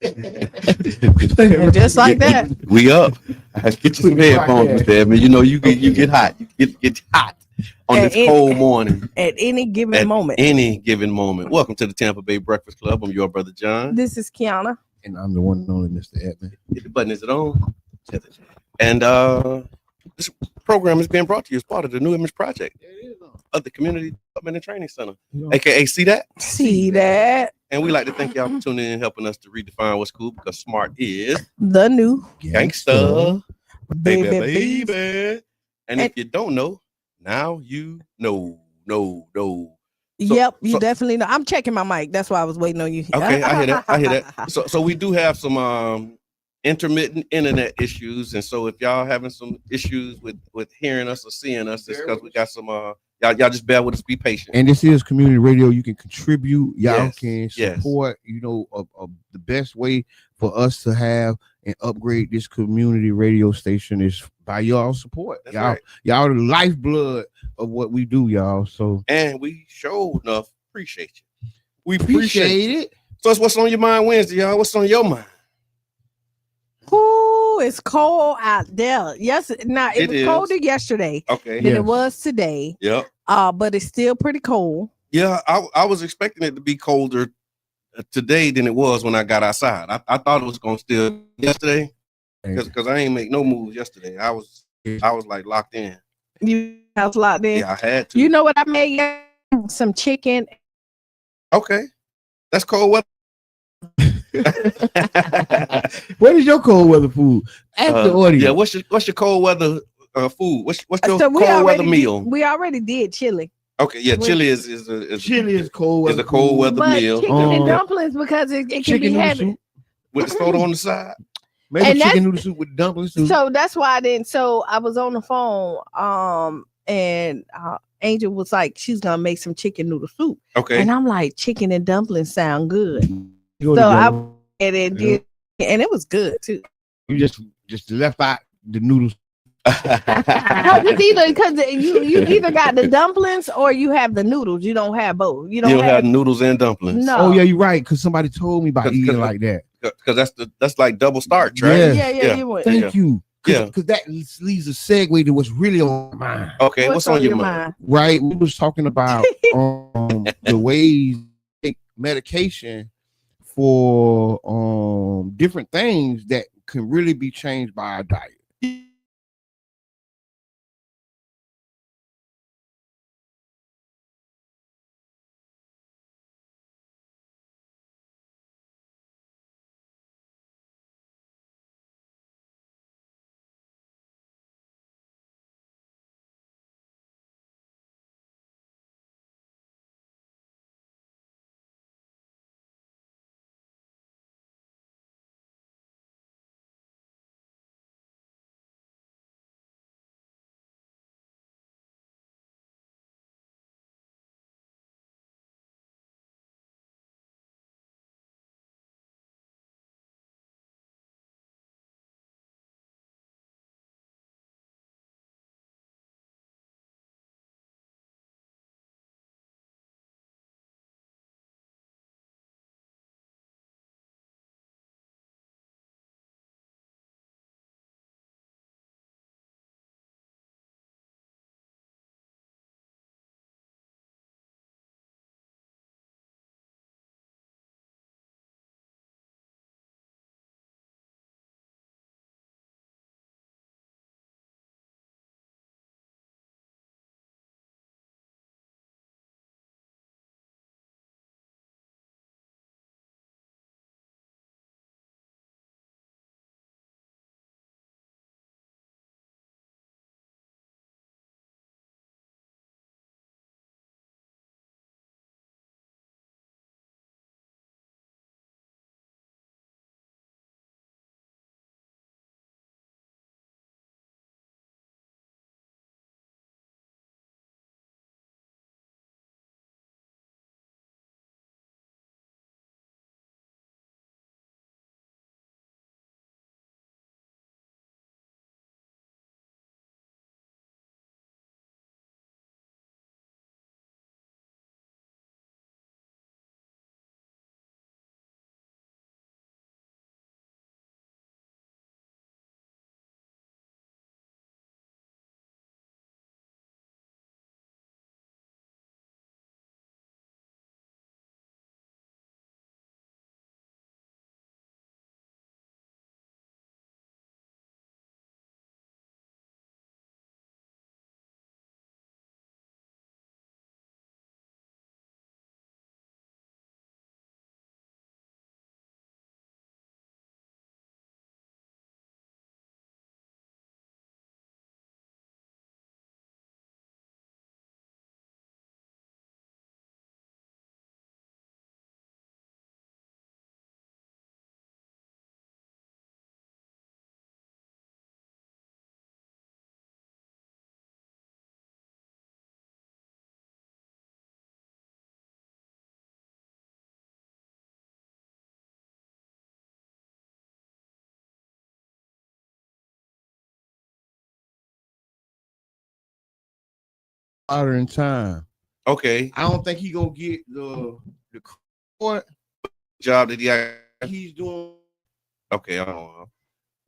And just like that. We up. Get you some headphones there, man. You know you get hot. You get hot on this cold morning. At any given moment. Any given moment. Welcome to the Tampa Bay Breakfast Club. I'm your brother John. This is Kiana. And I'm the one and only Mr. Edmund. Hit the button. Is it on? And this program is being brought to you as part of the New Image Project of the Community Development and Training Center, aka See That? See That. And we like to thank y'all for tuning in and helping us to redefine what's cool, because smart is the new gangster. Baby. And if you don't know, now you know. Yep, you definitely know. I'm checking my mic. That's why I was waiting on you. Okay, I hear that. So we do have some intermittent internet issues, and so if y'all having some issues with hearing us or seeing us, it's because we got some y'all just bear with us, be patient. And this is community radio. You can contribute, y'all can support. You know, the best way for us to have and upgrade this community radio station is by y'all support. Y'all the lifeblood of what we do, y'all. So, and we sure enough appreciate you. We appreciate it. So it's what's on your mind Wednesday, y'all. What's on your mind? Ooh, it's cold out there. Yes, it was colder yesterday. Okay, than it was today. Yep. But it's still pretty cold. Yeah, I was expecting it to be colder today than it was when I got outside. I thought it was gonna still yesterday because I ain't make no moves yesterday. I was like locked in. You was locked in? Yeah, I had to. You know what I made? Some chicken. Okay, that's cold weather. What is your cold weather food? Ask the audience. Yeah, what's your cold weather food? What's your cold weather meal? We already did chili. Okay, yeah, chili is cold weather. Is a cold weather meal. Chicken and dumplings because it can be heavy. With the soda on the side. Maybe chicken noodle soup with dumplings too. So that's why I didn't. So I was on the phone, and Angel was like, she's gonna make some chicken noodle soup. Okay. And I'm like, chicken and dumplings sound good. So I and it did, and it was good too. You just left out the noodles. Because you either got the dumplings or you have the noodles. You don't have both. You don't have noodles and dumplings. No. Oh yeah, you're right. Because somebody told me about eating like that. Because that's like double starch, right? Yeah. You would. Thank you. Yeah. Because that leads a segue to what's really on my mind. Okay, what's on your mind? Right, we was talking about the ways to take medication for different things that can really be changed by our diet. modern time. Okay. I don't think he gonna get the court job that he's doing. Okay, I don't know.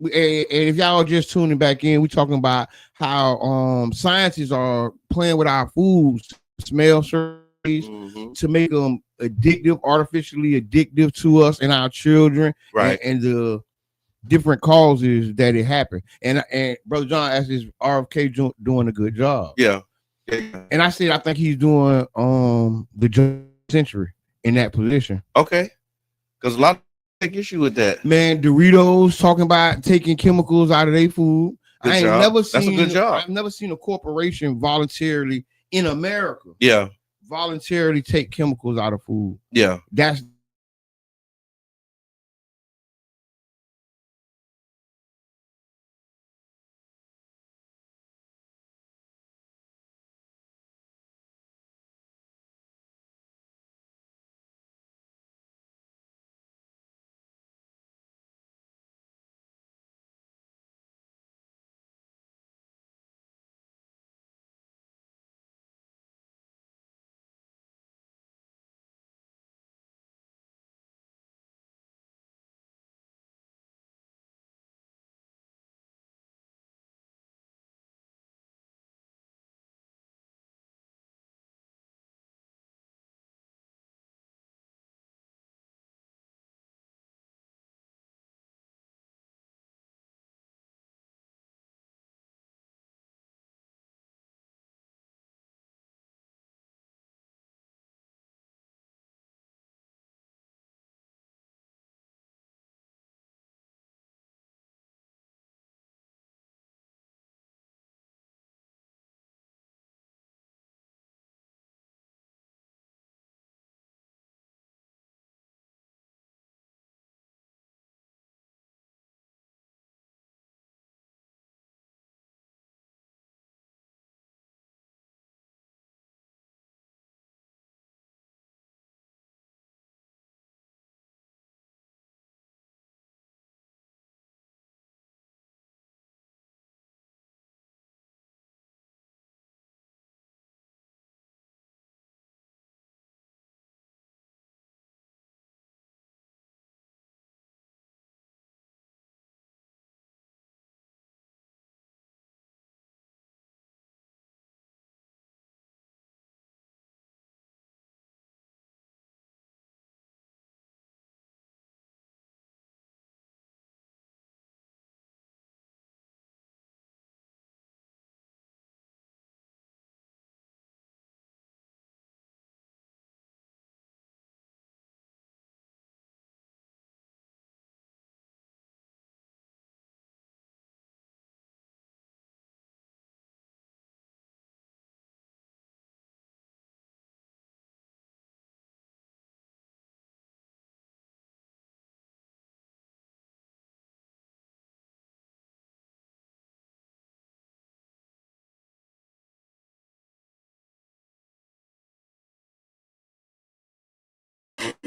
And if y'all just tuning back in, we're talking about how scientists are playing with our foods, smell surveys, to make them addictive, artificially addictive to us and our children, right? And the different causes that it happened. And Brother John asked, is RFK doing a good job? Yeah. And I said I think he's doing the century in that position. Okay, because a lot of take issue with that. Man, Doritos talking about taking chemicals out of their food. That's a good job. I've never seen a corporation voluntarily in America. Yeah. Voluntarily take chemicals out of food. Yeah. That's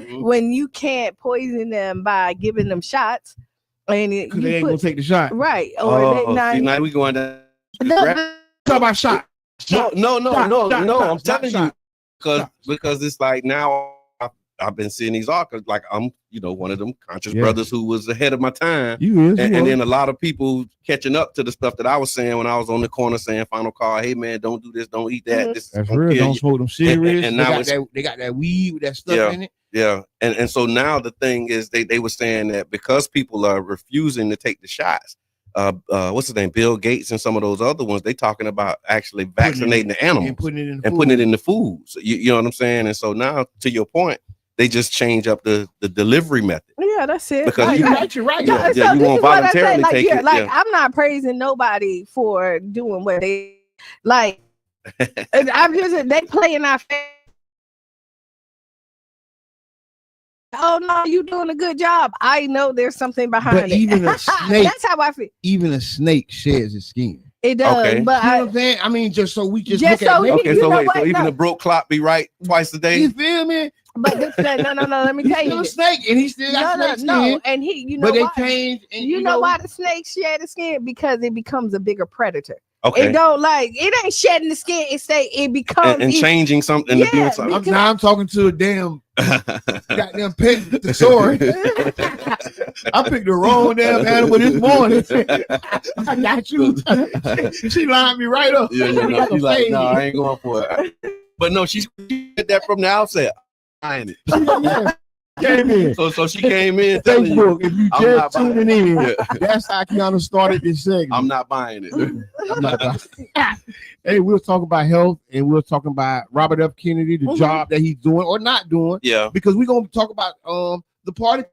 when you can't poison them by giving them shots, and because they ain't gonna take the shot, right? Or now we going down. Talk about shot. No. I'm telling you, because it's like now I've been seeing these articles. Like I'm, one of them conscious brothers who was ahead of my time. And then a lot of people catching up to the stuff that I was saying when I was on the corner saying final call. Hey man, don't do this, don't eat that. This That's real. Don't smoke them cigarettes. And now they got that weed with that stuff in it. Yeah. And so now the thing is they were saying that because people are refusing to take the shots, what's his name? Bill Gates and some of those other ones, they talking about actually vaccinating the animals and putting it in the food. So you know what I'm saying? And so now, to your point, they just change up the delivery method. Yeah, that's it. Because you're right. Yeah, you won't voluntarily take it. I'm not praising nobody for doing what they like. I'm just they play in our face. Oh no, you doing a good job. I know there's something behind it. Even a snake, that's how I feel. Even a snake sheds its skin. It does, okay. But you know what I'm saying? I mean, just so we just look at it. Okay, so wait, so even a broke clock be right twice a day? You feel me? But this, no. Let me tell you, a snake, and he still got snake skin. And he, but they why? change. And you know why the snake shed the skin? Because it becomes a bigger predator. Okay. It don't like it ain't shedding the skin. It becomes and changing something to doing something. Now I'm talking to a damn goddamn pet thesaurus. I picked the wrong damn animal this morning. I got you. She lined me right up. Yeah, she's like, no, I ain't going for it. But no, she did that from the outset. Buying it. Yeah. Came in. So she came in telling Facebook, you, if you just tuning in, that's how Kiana started this segment. I'm not buying it. I'm not buying it. Hey, we'll talk about health and we'll talk about Robert F. Kennedy, the job that he's doing or not doing. Yeah. Because we're gonna talk about the party.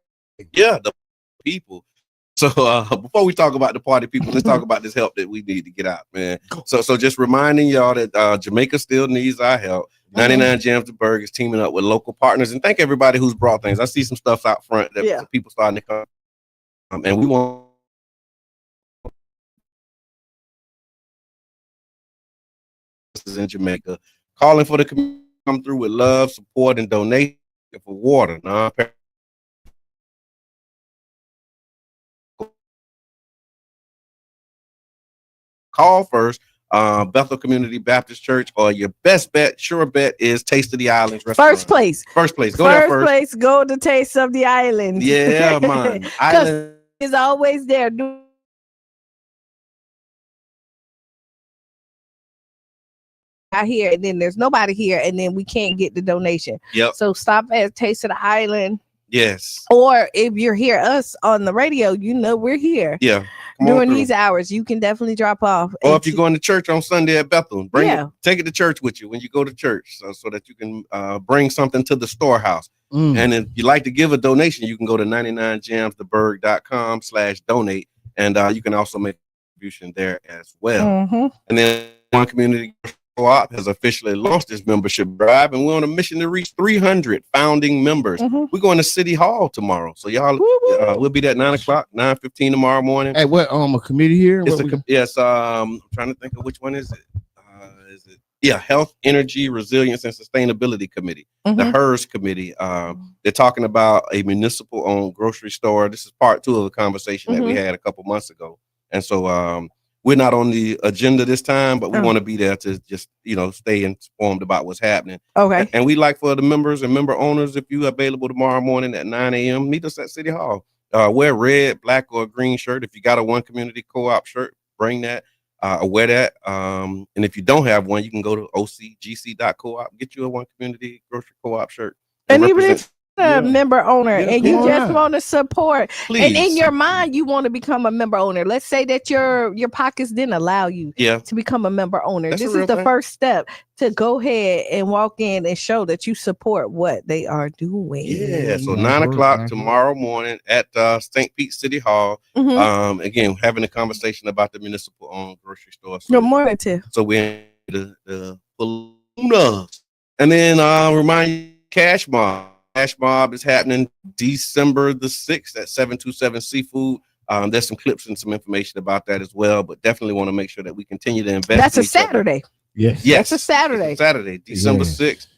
Yeah, the people. So before we talk about the party people, let's talk about this help that we need to get out, man. So just reminding y'all that Jamaica still needs our help. 99 Jams the Berg is teaming up with local partners, and thank everybody who's brought things. I see some stuff out front that people starting to come, and we want this is in Jamaica, calling for the community to come through with love, support, and donation for water. Call first. Bethel Community Baptist Church, or your best bet, sure bet, is Taste of the Islands restaurant. First place. Go there first. First place, go to Taste of the Islands. Yeah, man. Island is always there. Out here, and then there's nobody here, and then we can't get the donation. Yep. So stop at Taste of the Island. Yes. Or if you're here, us on the radio, you know we're here. Yeah. During these hours, you can definitely drop off. Or if you're going to church on Sunday at Bethel, take it to church with you when you go to church, so that you can bring something to the storehouse. And if you like to give a donation, you can go to 99jamstheberg.com/donate, and you can also make a contribution there as well. And then One Community Co-op has officially launched its membership drive, and we're on a mission to reach 300 founding members. We're going to City Hall tomorrow, so y'all we'll be there at 9 o'clock, 9:15 tomorrow morning. Hey, what a committee here? Yes, I'm trying to think of which one is it. Health, Energy, Resilience, and Sustainability Committee, the HERS Committee. They're talking about a municipal-owned grocery store. This is part 2 of the conversation that we had a couple months ago, and so we're not on the agenda this time, but we want to be there to just, stay informed about what's happening. Okay. And we like for the members and member owners, if you're available tomorrow morning at 9 a.m., meet us at City Hall. Wear red, black, or green shirt. If you got a One Community Co-op shirt, bring that. Wear that. And if you don't have one, you can go to ocgc.coop, get you a One Community Grocery Co-op shirt. And even if a member owner and you just want to support, and in your mind you want to become a member owner, let's say that your pockets didn't allow you to become a member owner. This is the first step to go ahead and walk in and show that you support what they are doing. So 9 o'clock tomorrow morning at St. Pete City Hall. Again, having a conversation about the municipal owned grocery store. Good morning, Tiff. So we're in the and then remind you, Cash Mob. Cash Mob is happening December the 6th at 727 Seafood. There's some clips and some information about that as well, but definitely want to make sure that we continue to invest. That's a Saturday. Yes. That's a Saturday. Saturday, December 6th.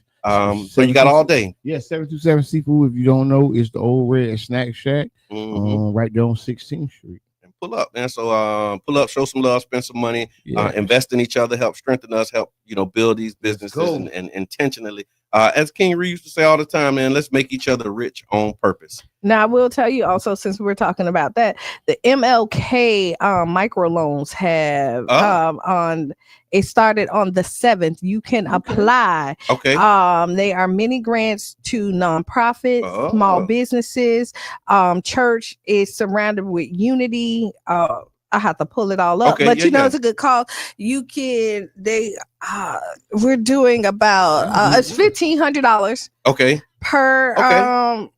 So you got all day. 727 Seafood, if you don't know, is the old Red Snack Shack right there on 16th Street. And pull up, man. So pull up, show some love, spend some money, invest in each other, help strengthen us, help build these businesses and intentionally. As King Reed used to say all the time, man, let's make each other rich on purpose. Now, I will tell you also, since we're talking about that, the MLK microloans have it started on the 7th. You can apply. Okay. They are mini grants to nonprofits, small businesses. Church is surrounded with unity. I have to pull it all up, but it's a good call. You can, we're doing about it's $1,500 per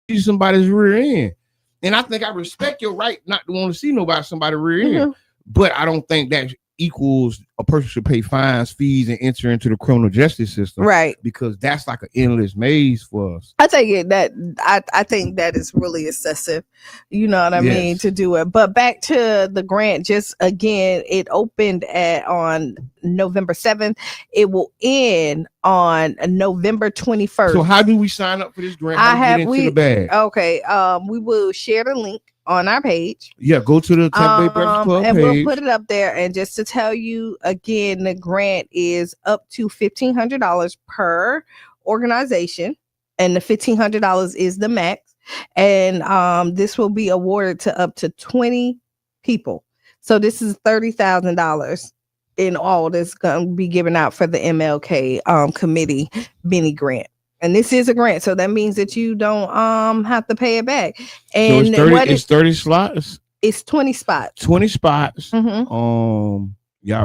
see somebody's rear end. And I think I respect your right not to want to see somebody's rear end. But I don't think that equals a person should pay fines, fees, and enter into the criminal justice system. Right. Because that's like an endless maze for us. I take it that I think that is really excessive. You know what I mean, to do it. But back to the grant, just again, it opened on November 7th. It will end on November 21st. So how do we sign up for this grant? The bag? Okay. We will share the link on our page. Yeah, go to the Tampa Bay Breakfast Club and page. We'll put it up there. And just to tell you again, the grant is up to $1,500 per organization, and the $1,500 is the max. And this will be awarded to up to 20 people. So this is $30,000 in all that's going to be given out for the MLK committee mini grant. And this is a grant, so that means that you don't have to pay it back. And so it's 30 slots. It's 20 spots. 20 spots. Y'all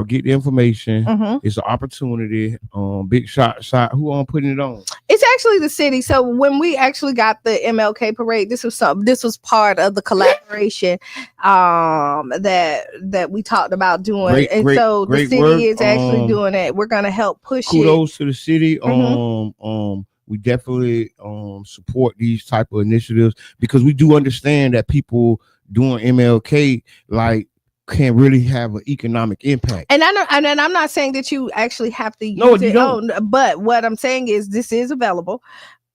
get the information. It's an opportunity. Big shot. Who putting it on? It's actually the city. So when we actually got the MLK parade, this was part of the collaboration that we talked about doing. The city work. Is actually doing it. We're gonna help push kudos to the city. We definitely support these type of initiatives because we do understand that people doing MLK can really have an economic impact. And I'm not saying that you actually have to use it, but what I'm saying is this is available.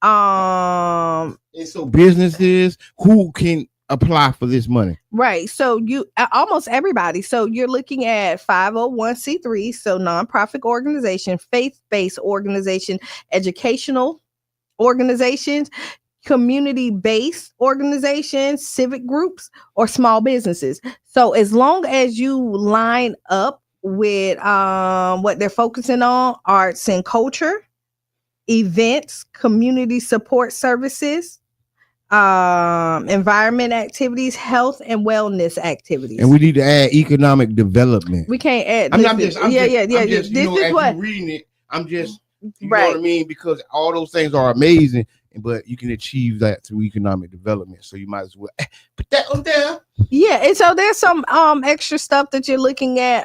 And so businesses who can apply for this money. Right. So almost everybody. So you're looking at 501c3, so nonprofit organization, faith-based organization, educational organizations, community-based organizations, civic groups, or small businesses. So as long as you line up with what they're focusing on, arts and culture, events, community support services, environment activities, health and wellness activities. And we need to add economic development. We can't add. I'm just this is what reading it. I'm just you know what I mean, because all those things are amazing, but you can achieve that through economic development. So you might as well put that on there. Yeah, and so there's some extra stuff that you're looking at.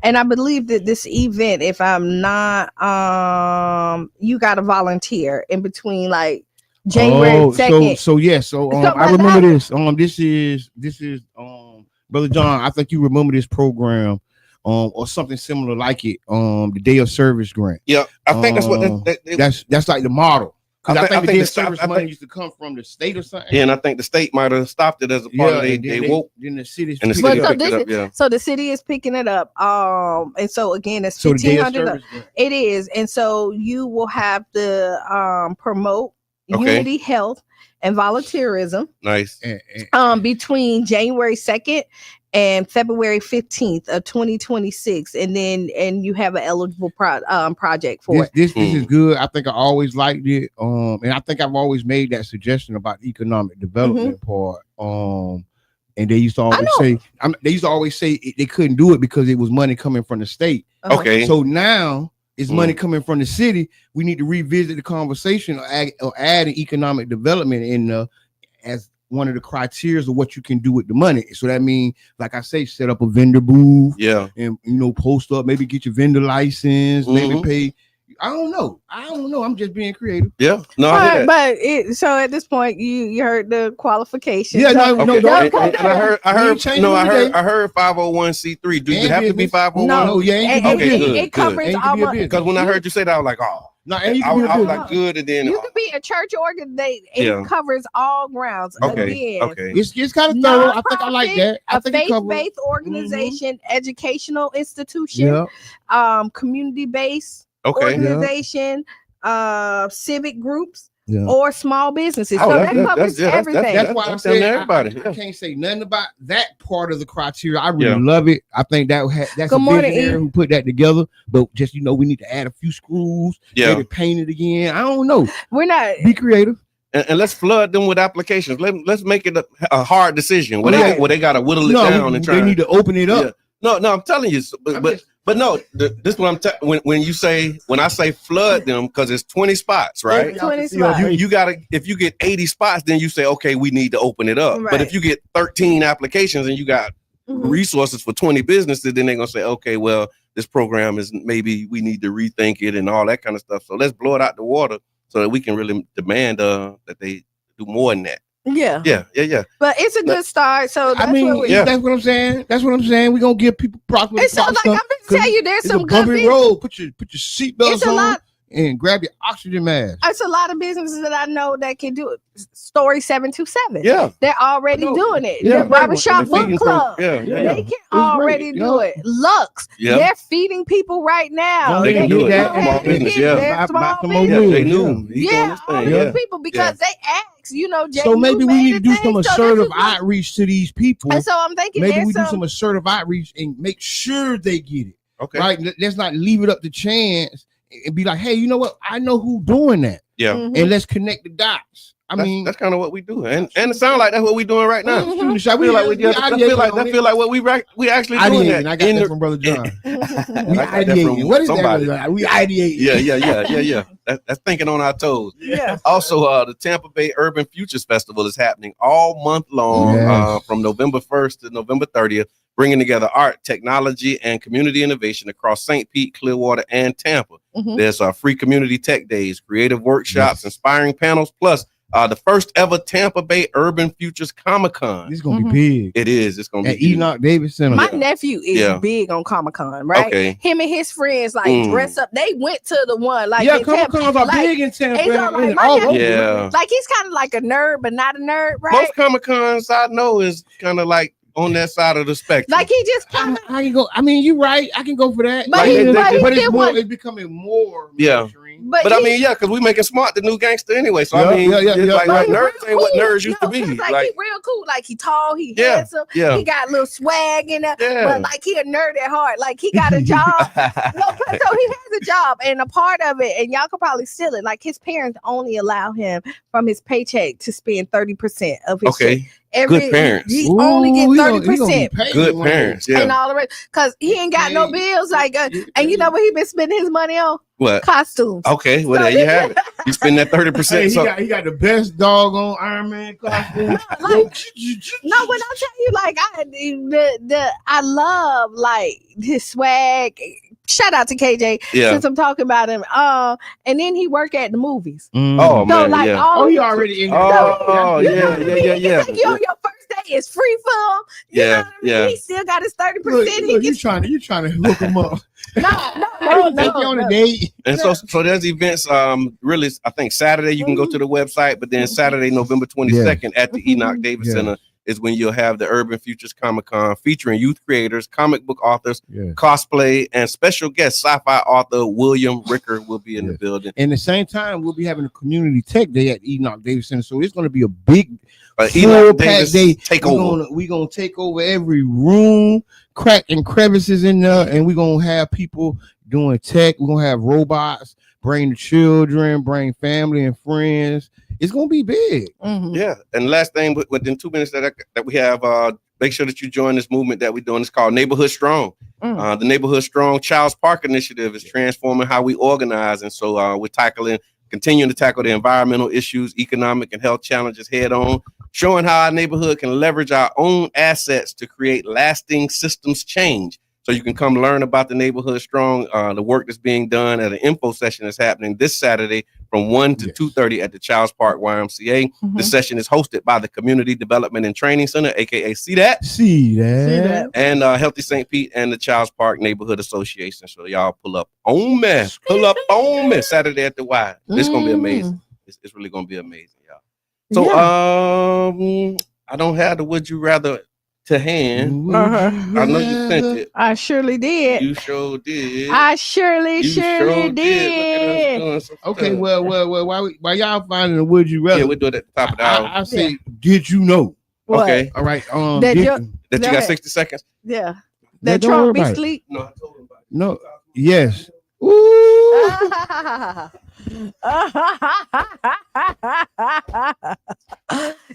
And I believe that this event, if I'm not, you got to volunteer in between January 2nd. I remember this. This is Brother John. I think you remember this program. Or something similar like it. The Day of Service grant. Yeah, I think that's what that's like the model. I think the Day of Service money used to come from the state or something. Yeah, and I think the state might have stopped it as a part of they woke. Then the city picked it up. Yeah. So the city is picking it up. And so again, it's $1,500. It is, and so you will have to promote unity, health, and volunteerism. Nice. Between January 2nd and February 15th of 2026, and you have an eligible project for it. This is good. I think I always liked it. And I think I've always made that suggestion about the economic development part. And they used to always say they couldn't do it because it was money coming from the state. Okay. So now it's money coming from the city. We need to revisit the conversation or add an economic development in as one of the criteria of what you can do with the money. So that means, like I say, set up a vendor booth. Yeah. And post up, maybe get your vendor license, maybe pay. I don't know. I'm just being creative. Yeah. No, so at this point, you heard the qualifications. Yeah, I heard 501c3. Do you have to be 501? No, it covers all. Because when I heard you say that, I was like, oh. No, I was like, good, and then you could be a church organization. It covers all grounds. Okay. It's kind of thorough. I think I like that. A faith-based organization, educational institution, community-based organization, civic groups. Or small businesses. So that covers everything. That's why I'm saying everybody. I can't say nothing about that part of the criteria. I really love it. I think that's a visionary who put that together. But just we need to add a few screws. Maybe paint it again. I don't know. We're not. Be creative. And let's flood them with applications. Let's make it a hard decision where they got to whittle it down and try. They need to open it up. No, I'm telling you. But But no, this is what I'm when I say flood them, because it's 20 spots, right? 20 spots. You gotta, if you get 80 spots, then you say, okay, we need to open it up. Right. But if you get 13 applications and you got resources for 20 businesses, then they're gonna say, okay, well, this program is maybe we need to rethink it and all that kind of stuff. So let's blow it out the water so that we can really demand that they do more than that. Yeah. But it's a good start. So that's that's what I'm saying. That's what I'm saying. We're gonna give people proper. It's so like I'm gonna tell you, there's some good bumpy road. Put your seatbelts on and grab your oxygen mask. It's a lot of businesses that I know that can do it. Story 727. Yeah, they're already doing it. The barbershop book club. They can already do it. Lux. They're feeding people right now. They can do it. Small business. They knew. People because they asked. So maybe we need to do some assertive outreach to these people. And so I'm thinking maybe we do some assertive outreach and make sure they get it. Okay. Right? Let's not leave it up to chance and be like, hey, you know what? I know who's doing that. Yeah. And let's connect the dots. I mean, that's kind of what we do, and it sounds like that's what we're doing right now. I feel like what we actually doing that. I got that from Brother John. We ideating. What is somebody. That? We ideating. Yeah. That's thinking on our toes. Yeah. Also, the Tampa Bay Urban Futures Festival is happening all month long, from November 1st to November 30th, bringing together art, technology, and community innovation across St. Pete, Clearwater, and Tampa. There's free community tech days, creative workshops, inspiring panels, plus the first ever Tampa Bay Urban Futures Comic-Con. It's going to be big. It is. It's going to be at Enoch Davis Center. My nephew is big on Comic-Con, right? Okay. Him and his friends dress up. They went to the one Comic-Cons are big in Tampa. Like he's kind of like a nerd, but not a nerd, right? Most Comic-Cons I know is kind of like on that side of the spectrum. Like he just kind of. I can go. I mean, you're right. I can go for that. But it's becoming more. But I mean, because we making Smart the new gangster anyway. So I mean, like nerds ain't what nerds used to be. Like he real cool. Like he tall, he handsome. He got a little swag in it. But like he a nerd at heart. Like he got a job. So he has a job, and a part of it, and y'all could probably steal it. Like his parents only allow him from his paycheck to spend 30% of his check. Good parents. He only get 30%. Good parents, and all the rest, because he ain't got no bills. Like, and you know what he been spending his money on? What? Costumes. Okay, well there you have it. You spend that 30%. He got the best doggone Iron Man costume. When I tell you, like I love like his swag. Shout out to KJ since I'm talking about him. And then he work at the movies. Oh man, he already in. Yeah. Like, yo, your first day is free film. You know what I mean? He still got his 30%. Look, you trying to hook him up. No. On a date. And so there's events. Really, I think Saturday you can go to the website, but then Saturday, November 22nd at the Enoch Davis Center is when you'll have the Urban Futures Comic-Con featuring youth creators, comic book authors, cosplay, and special guest sci-fi author William Ricker will be in the building. And at the same time, we'll be having a community tech day at Enoch Davis Center. So it's going to be a big Enoch Davis day takeover. We're going to take over every room, crack and crevices in there, and we're going to have people doing tech. We're going to have robots, bring the children, bring family and friends. It's gonna be big. Yeah. And last thing, within 2 minutes that we have, make sure that you join this movement that we're doing. It's called Neighborhood Strong. The Neighborhood Strong Child's Park Initiative is transforming how we organize, and so we're continuing to tackle the environmental issues, economic and health challenges head on, showing how our neighborhood can leverage our own assets to create lasting systems change. So you can come learn about the Neighborhood Strong, the work that's being done at an info session that's happening this Saturday from 1 to 2:30 at the Childs Park YMCA. The session is hosted by the Community Development and Training Center, aka See That, and Healthy St. Pete and the Childs Park Neighborhood Association. So y'all pull up on me Saturday at the Y. It's gonna be amazing. It's really gonna be amazing, y'all. So I don't have the Would You Rather to hand. I know you sent it. I surely did. You sure did. I surely did. Okay, well, while y'all finding the Would You Rather, we do it at the top of the hour. I say, did you know? What? Okay, all right. That you got 60 seconds. Yeah. That Trump be asleep. No, I told him about it. No. Yes. Ooh.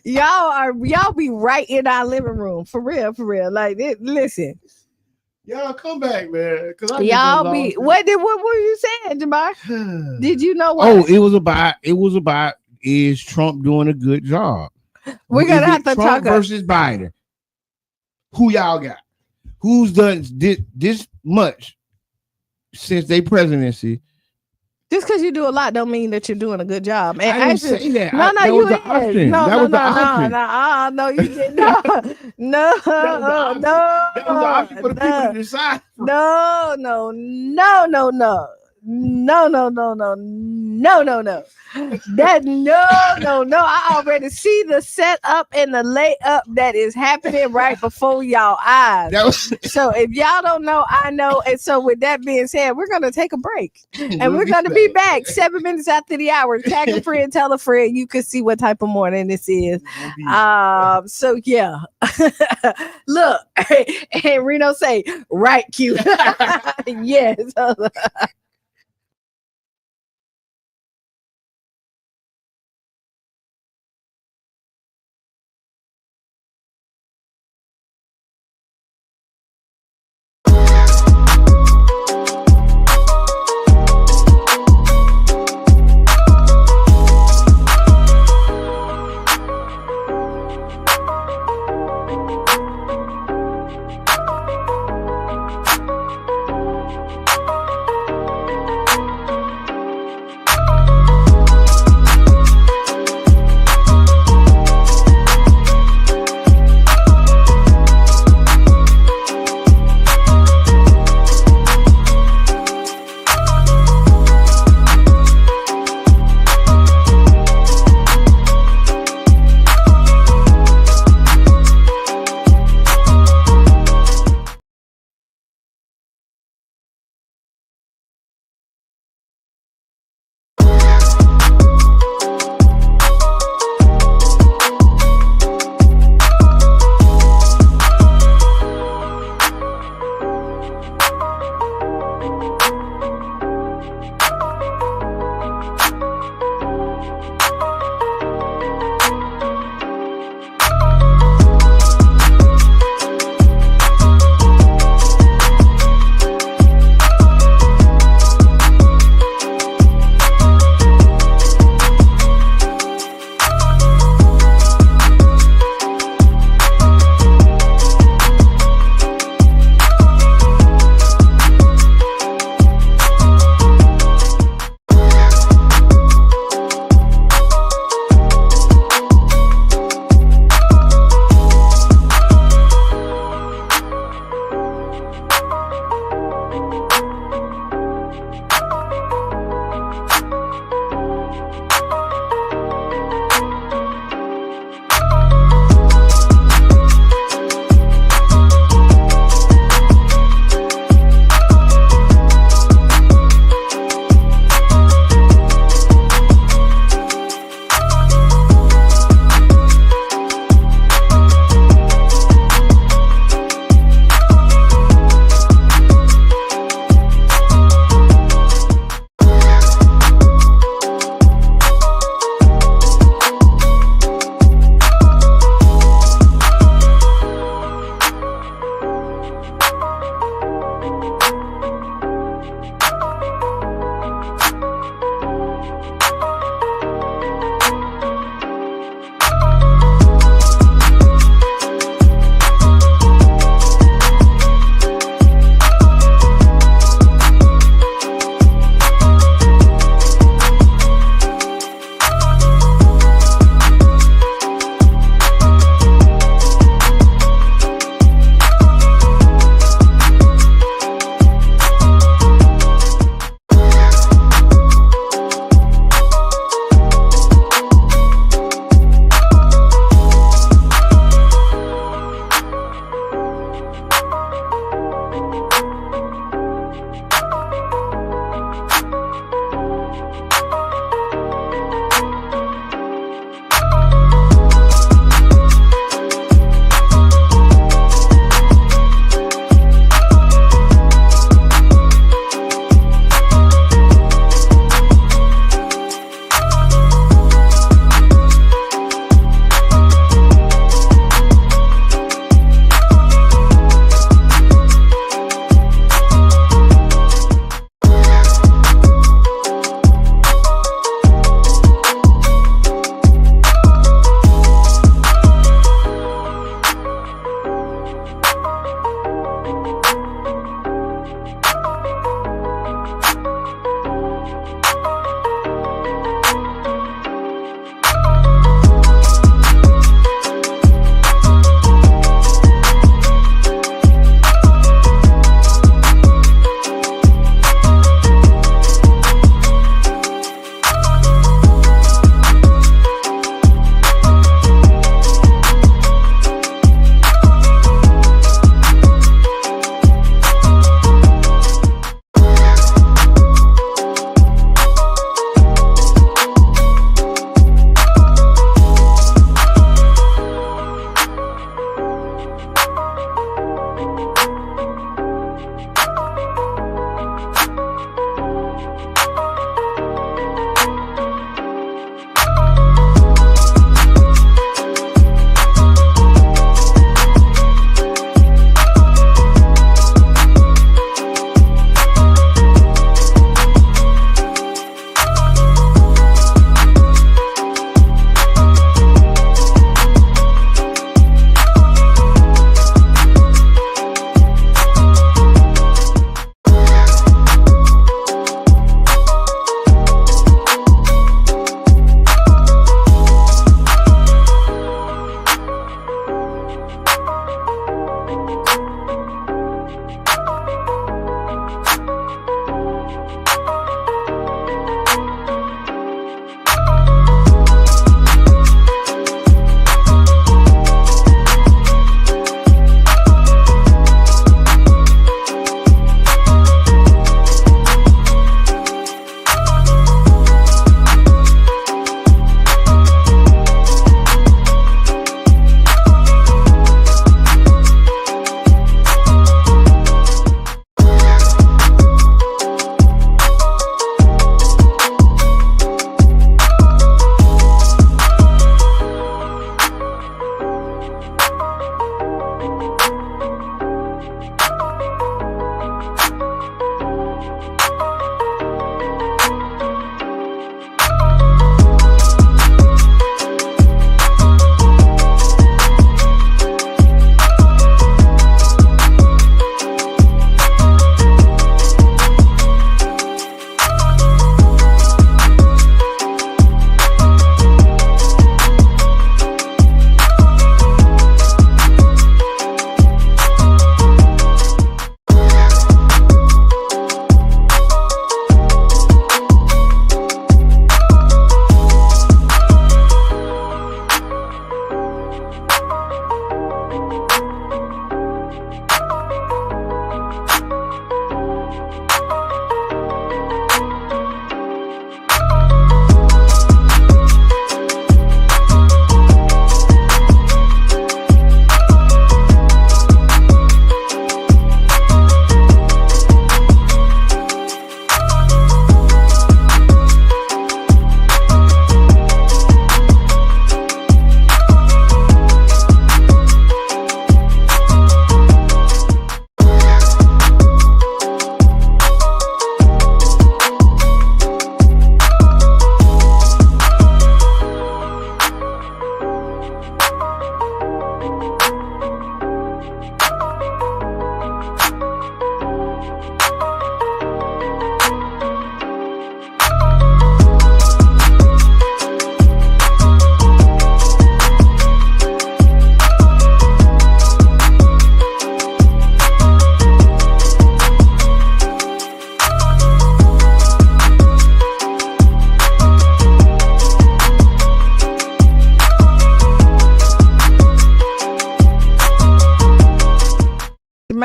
y'all be right in our living room for real. Like listen. Y'all come back, man. Y'all be what were you saying, Jamar? Did you know what? Oh, it was about is Trump doing a good job? We're gonna have to Trump talk versus Biden. Who y'all got? Who's done this much since their presidency? Just because you do a lot don't mean that you're doing a good job. And I didn't say that. No, that was the option. No, that was the option. No, you didn't. No, That was the option for the people to decide. No. That no. I already see the setup and the layup that is happening right before y'all eyes. So if y'all don't know, I know. And so with that being said, we're gonna take a break. And we're gonna be back 7 minutes after the hour. Tag a friend, tell a friend. You can see what type of morning this is. So yeah. Look, and Reno say, right, cute. Yes.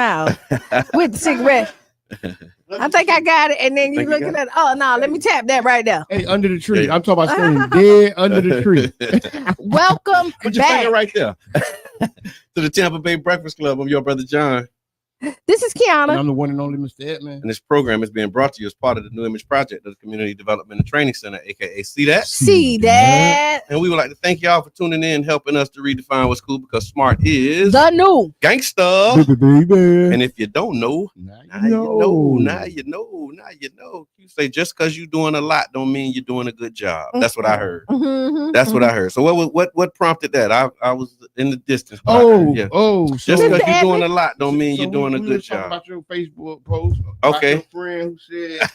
mouth with the cigarette. I think I got it. And then you looking at, oh, no, let me tap that right there. Hey, under the tree. I'm talking about staying dead under the tree. Welcome Put your finger right there to the Tampa Bay Breakfast Club. I'm your brother, John. This is Kiana. And I'm the one and only Mr. Edmund. And this program is being brought to you as part of the New Image Project of the Community Development and Training Center, aka See That. See That. And we would like to thank y'all for tuning in, helping us to redefine what's cool, because smart is the new gangsta. Baby. And if you don't know, now you know. You say just because you're doing a lot don't mean you're doing a good job. That's what I heard. That's what I heard. So what prompted that? I was in the distance. Just because you're doing a lot don't mean you're doing a good job. About your Facebook post. Okay. Your friend who said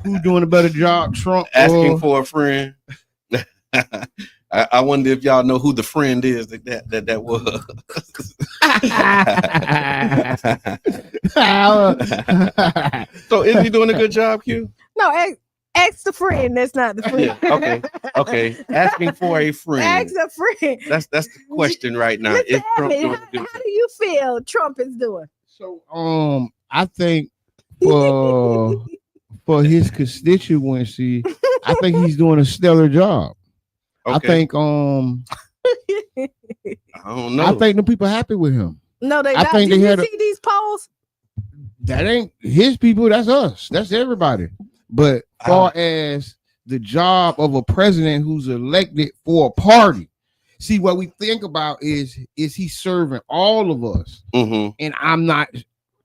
who's doing a better job, Trump asking for a friend. I wonder if y'all know who the friend is that was. So is he doing a good job, Q? No, ask the friend. That's not the friend. Yeah, okay. Asking for a friend. Ask a friend. That's the question right now. Listen, how do you feel Trump is doing? So I think for his constituency, I think he's doing a stellar job. Okay. I think I don't know. I think the people happy with him. No, they not. Did you see these polls? That ain't his people, that's us. That's everybody. But far as the job of a president who's elected for a party, see, what we think about is he serving all of us? Mm-hmm. And I'm not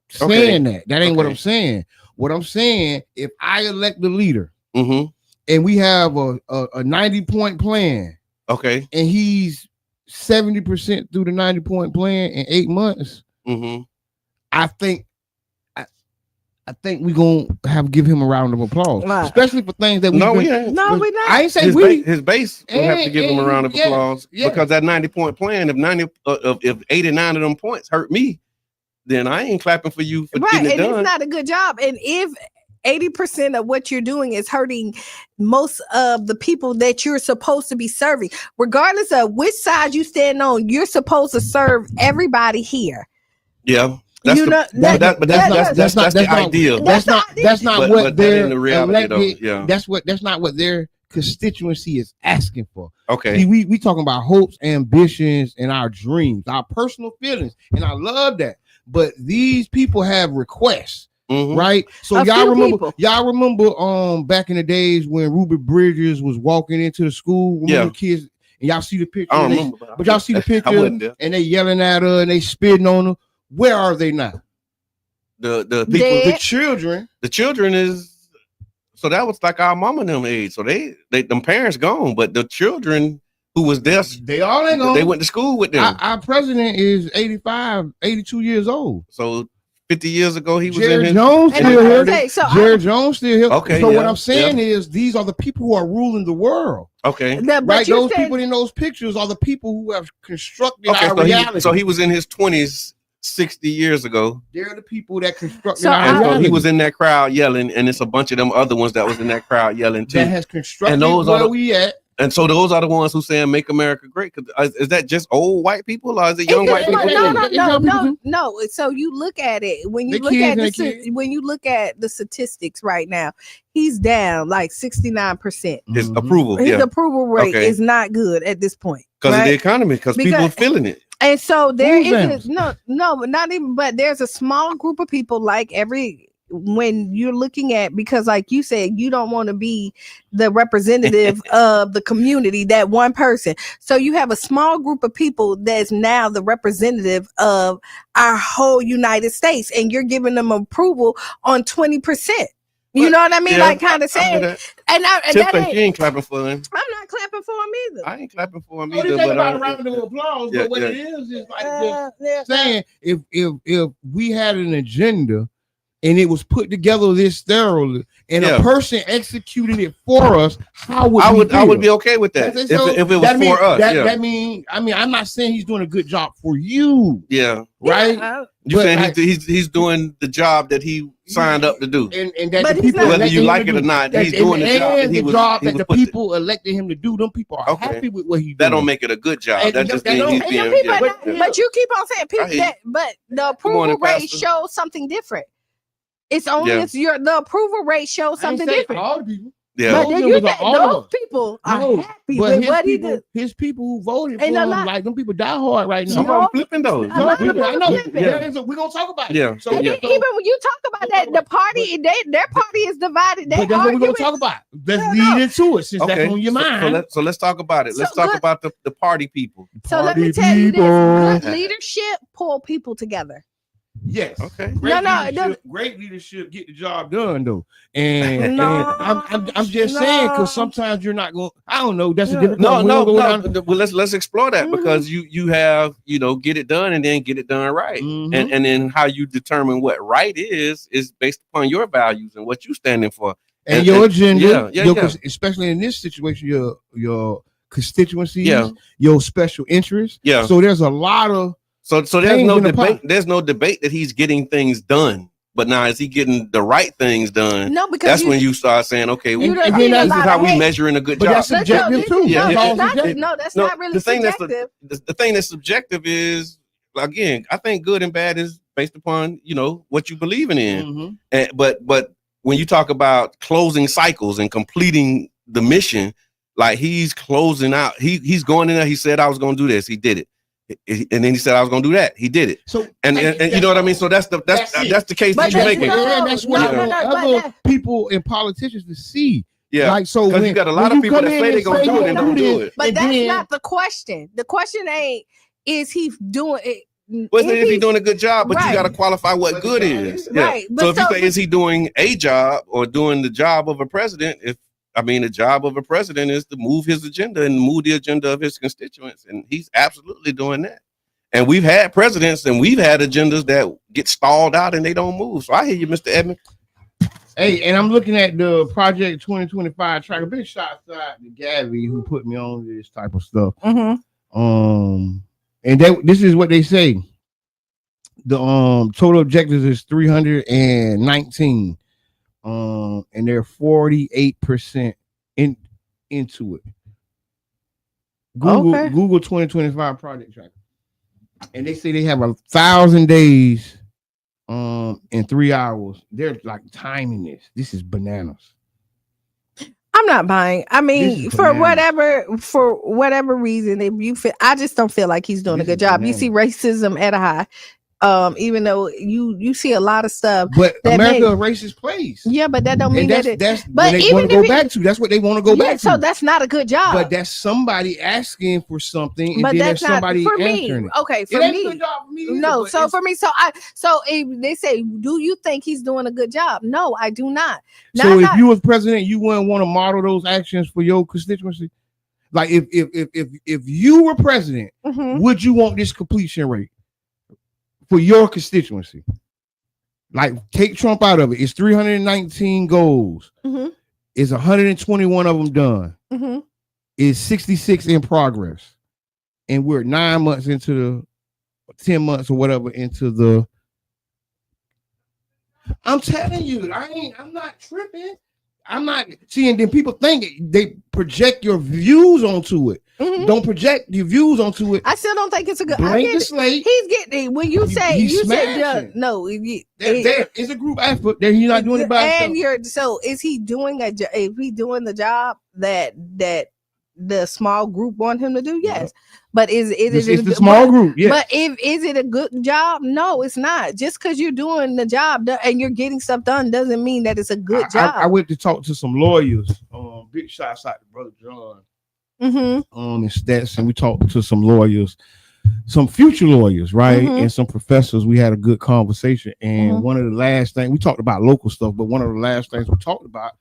saying that. That ain't what I'm saying. What I'm saying, if I elect the leader, mm-hmm, and we have a 90-point plan, and he's 70% through the 90-point plan in 8 months, mm-hmm, I think we're gonna give him a round of applause, especially for things that we ain't. No, we not. I ain't say his base will have to give him a round of applause because that 90-point plan, if 89 of them points hurt me, then I ain't clapping for you for getting it done. It's not a good job. And if 80% of what you're doing is hurting most of the people that you're supposed to be serving, regardless of which side you stand on, you're supposed to serve everybody here. Yeah. That's the ideal. That's not what they're elected. Yeah. That's not what their constituency is asking for. Okay. See, we talking about hopes, ambitions, and our dreams, our personal feelings, and I love that. But these people have requests. Mm-hmm. Right, so y'all remember back in the days when Ruby Bridges was walking into the school, the kids, and y'all see the picture, but y'all see the picture, and they yelling at her and they spitting on her. Where are they now? The people, dead. The children is, so that was like our mama and them age. So they them parents gone, but the children who was there, they all ain't gone. They went to school with them. Our president is 82 years old. So 50 years ago, he was Jared in Jones still here. Jared Jones still here. Okay. So what I'm saying is, these are the people who are ruling the world. Okay. Right. Those people in those pictures are the people who have constructed our reality. So he was in his 20s 60 years ago. They're the people that constructed our reality. So he was in that crowd yelling, and it's a bunch of them other ones that was in that crowd yelling too. That has constructed where we at. And so those are the ones who saying "Make America Great." Is that just old white people, or is it young white people? No. So you look at it when you look at the statistics right now, he's down like 69%. His approval, his approval rate is not good at this point because of the economy, because people are feeling it. And so there is not even, but there's a small group of people when you're looking at, because like you said, you don't want to be the representative of the community, that one person. So you have a small group of people that's now the representative of our whole United States, and you're giving them approval on 20%. You know what I mean? Like kind of saying, you ain't clapping for him. I'm not clapping for him either. I ain't clapping for him either. But about a round of applause. But what it is like saying, if we had an agenda and it was put together this thoroughly, and a person executed it for us, how would I would be okay with that if it was for us. That mean, I'm not saying he's doing a good job for you. Yeah. Right. You saying he's doing the job that he signed up to do, and that the people, whether you like it or not, he's doing the job that the people elected him to do. Them people are happy with what he doing. That don't make it a good job. That just means he's being. But you keep on saying people but the approval rate shows something different. It's only the approval rate shows something different. All the people. Yeah, but you think those people are happy with what he did. His people who voted for him, like them people die hard right now. Some of them flipping those. I know. We're gonna talk about it. Yeah. So even when you talk about that, the party, their party is divided. But that's what we're gonna talk about. Let's lead into it since that's on your mind. So let's talk about it. Let's talk about the party people. So let me tell you this: good leadership pull people together. Yes. Okay. Great leadership get the job done though, and I'm just saying because sometimes you're not going. I don't know. That's a different. No. Well, let's explore that because you have get it done and then get it done right, and then how you determine what right is based upon your values and what you're standing for and your agenda. Especially in this situation, your constituencies, your special interests. Yeah. So there's a lot of. So there's no debate. There's no debate that he's getting things done. But now, is he getting the right things done? No, because that's when you start saying, okay, this is how we measuring a good job. That's subjective too. That's not really subjective. The thing that's subjective is, again, I think good and bad is based upon what you believe in. But when you talk about closing cycles and completing the mission, like he's closing out, he's going in there. He said I was going to do this. He did it. And then he said I was going to do that. He did it. So and you know what I mean. So that's the case that you're making. And that's what other people and politicians to see. Yeah, like so because you got a lot of people that say they're going to do it and don't do it. But that's not the question. The question ain't is he doing it. Well, is he doing a good job? But you got to qualify what good is. Right. So if you say is he doing a job or doing the job of a president, the job of a president is to move his agenda and move the agenda of his constituents. And he's absolutely doing that. And we've had presidents and we've had agendas that get stalled out and they don't move. So I hear you, Mr. Edmond. Hey, and I'm looking at the Project 2025 track. A big shout out to Gabby who put me on this type of stuff. And this is what they say. The total objectives is 319. And they're 48% into it. Google 2025 project tracker, and they say they have 1,000 days in 3 hours. They're like timing this. This is bananas. I'm not buying. I mean, for whatever reason, if you feel, I just don't feel like he's doing a good job. Bananas. You see racism at a high. Even though you see a lot of stuff, but America a racist place. Yeah, but that don't mean that's what they want to go back to. That's what they want to go back to. So that's not a good job. But that's somebody asking for something, and then there's somebody answering it. Okay, for me, good job for me either, no. So for me, so if they say, do you think he's doing a good job? No, I do not. So if you was president, you wouldn't want to model those actions for your constituency. Like if you were president, would you want this completion rate for your constituency? Like, take Trump out of it. It's 319 goals. It's 121 of them done. It's 66 in progress. And we're 9 months into the 10 months or whatever into the. I'm telling you, I'm not tripping. I'm not seeing. Then people think they project your views onto it. Don't project your views onto it. I still don't think it's a good. Blank the slate. He's getting when you say no. There is a group effort that he's not doing it by himself. So is he doing Is he doing the job that the small group want him to do? Yes. But is it the small group? Yes. But is it a good job? No, it's not. Just because you're doing the job and you're getting stuff done doesn't mean that it's a good job. I went to talk to some lawyers. Big shots out to Brother John. And stats, and we talked to some lawyers, some future lawyers, right? And some professors. We had a good conversation. And one of the last things we talked about local stuff, but one of the last things we talked about